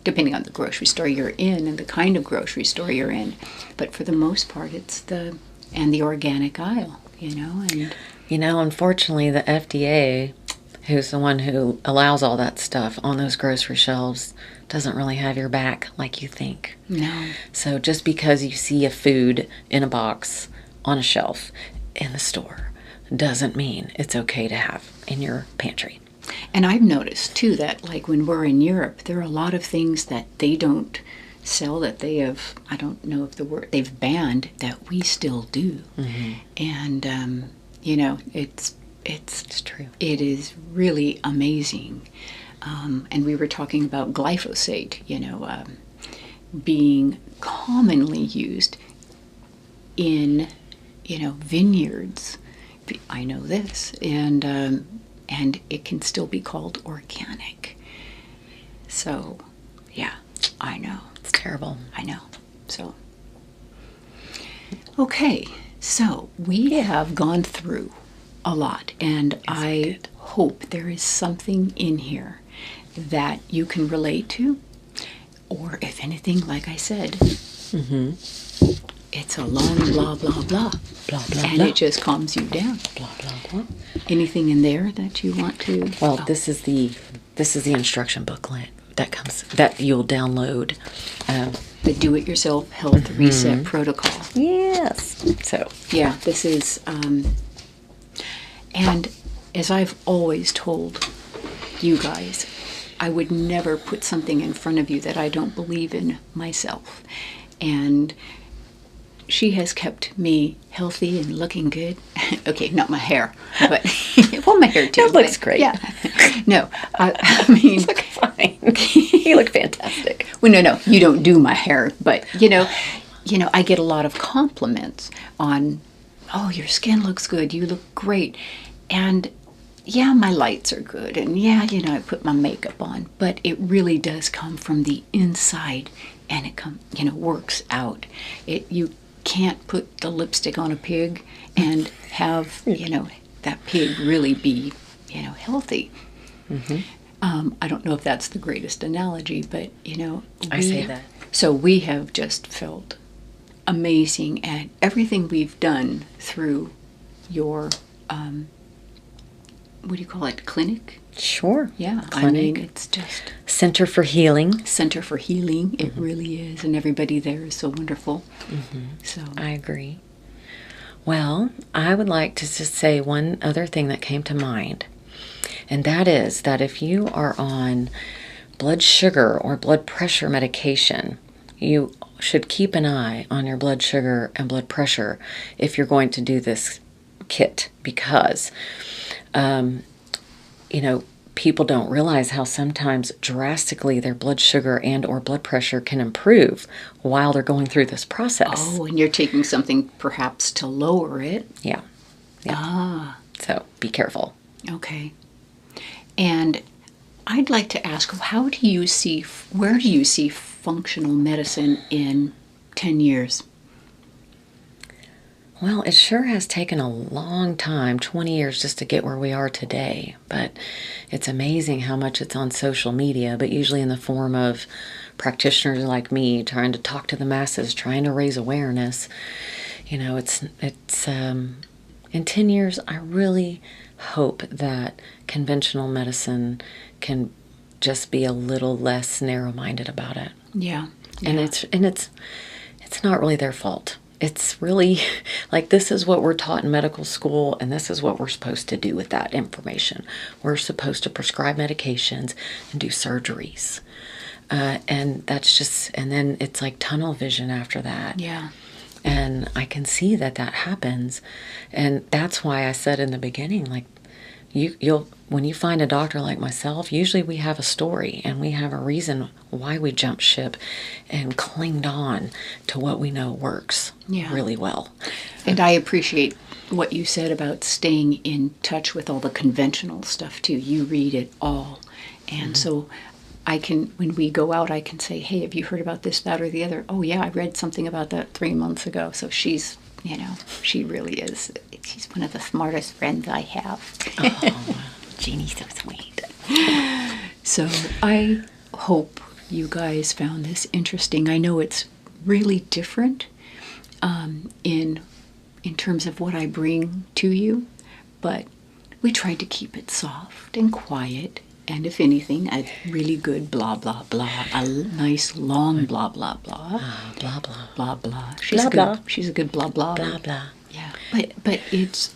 depending on the grocery store you're in and the kind of grocery store you're in. But for the most part, it's the organic aisle, and... unfortunately, the FDA, who's the one who allows all that stuff on those grocery shelves, doesn't really have your back like you think. No. So just because you see a food in a box on a shelf in the store doesn't mean it's okay to have in your pantry. And I've noticed, too, that, like, when we're in Europe, there are a lot of things that they don't sell that they have, I don't know if the word, they've banned, that we still do. And, it's true. It is really amazing. And we were talking about glyphosate, being commonly used in, vineyards. I know this. And it can still be called organic. So, yeah, I know. It's terrible. I know. So, okay, so we have gone through a lot, and I hope there is something in here that you can relate to, or if anything, like I said, it's a long blah, blah, blah. Blah, blah, and blah. it just calms you down. Blah, blah, blah. Anything in there that you want to? Well, this is the instruction booklet that you'll download. The Do-It-Yourself Health Reset Protocol. Yes. So Yeah, this is, and as I've always told you guys, I would never put something in front of you that I don't believe in myself. And she has kept me healthy and looking good. Okay, not my hair, but well, my hair too. It looks great. Yeah. No, I mean, you look fine. You look fantastic. well, no, you don't do my hair, but I get a lot of compliments on, oh, your skin looks good, you look great, and yeah, my lights are good, and yeah, I put my makeup on, but it really does come from the inside, and it works out. You can't put the lipstick on a pig and have that pig really be healthy. I don't know if that's the greatest analogy, but I say that. So we have just felt amazing at everything we've done through your, what do you call it, clinic? Sure. Yeah, Clinic. I mean, it's just Center for Healing. Center for Healing. It really is, and everybody there is so wonderful. So I agree. Well, I would like to just say one other thing that came to mind, and that is that if you are on blood sugar or blood pressure medication, you should keep an eye on your blood sugar and blood pressure if you're going to do this kit, because people don't realize how sometimes drastically their blood sugar and or blood pressure can improve while they're going through this process. Oh, and you're taking something perhaps to lower it. Yeah. So be careful. Okay. And I'd like to ask, where do you see functional medicine in 10 years? Well, it sure has taken a long time, 20 years, just to get where we are today. But it's amazing how much it's on social media, but usually in the form of practitioners like me trying to talk to the masses, trying to raise awareness. It's in 10 years, I really hope that conventional medicine can just be a little less narrow-minded about it. Yeah. And it's not really their fault. It's really like, this is what we're taught in medical school, and this is what we're supposed to do with that information. We're supposed to prescribe medications and do surgeries. And then it's like tunnel vision after that. Yeah. And I can see that happens. And that's why I said in the beginning, like, when you find a doctor like myself, usually we have a story and we have a reason why we jumped ship and clinged on to what we know works really well. And I appreciate what you said about staying in touch with all the conventional stuff too. You read it all. And so when we go out, I can say, hey, have you heard about this, that, or the other? Oh yeah, I read something about that 3 months ago. So she's, she really is. She's one of the smartest friends I have. Oh, Jeannie's so sweet. So I hope you guys found this interesting. I know it's really different in terms of what I bring to you, but we tried to keep it soft and quiet, and if anything, a really good blah, blah, blah, a nice long blah, blah, blah. Blah, blah. Blah, blah. Blah, blah. She's a good blah, blah. Blah, blah. Yeah, but it's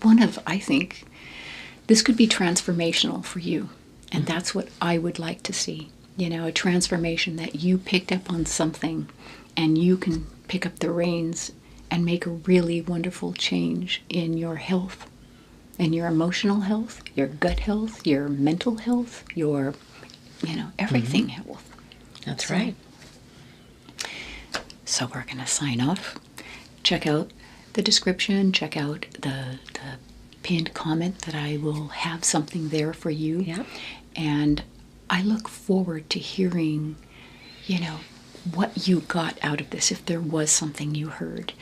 one of, I think, this could be transformational for you. And that's what I would like to see. A transformation that you picked up on something and you can pick up the reins and make a really wonderful change in your health, in your emotional health, your gut health, your mental health, your, everything health. That's right. So we're going to sign off. Check out the description. Check out the pinned comment that I will have something there for you. Yeah. And I look forward to hearing, what you got out of this, if there was something you heard.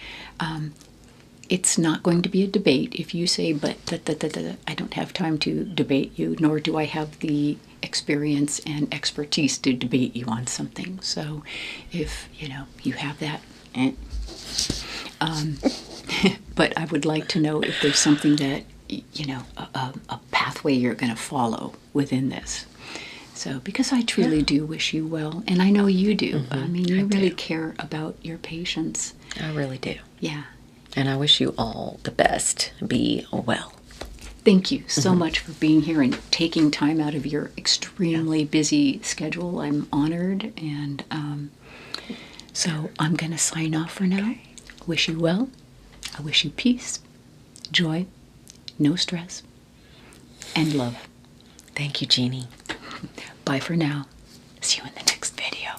It's not going to be a debate. If you say, but I don't have time to debate you, nor do I have the experience and expertise to debate you on something. So if, you have that, but I would like to know if there's something that, a pathway you're going to follow within this. So, because I truly do wish you well, and I know you do. I mean, you really care about your patients. I really do. Yeah. And I wish you all the best. Be well. Thank you so much for being here and taking time out of your extremely busy schedule. I'm honored, and so I'm going to sign off for now. Wish you well. I wish you peace, joy, no stress, and love. Thank you, Jeannie. Bye for now. See you in the next video.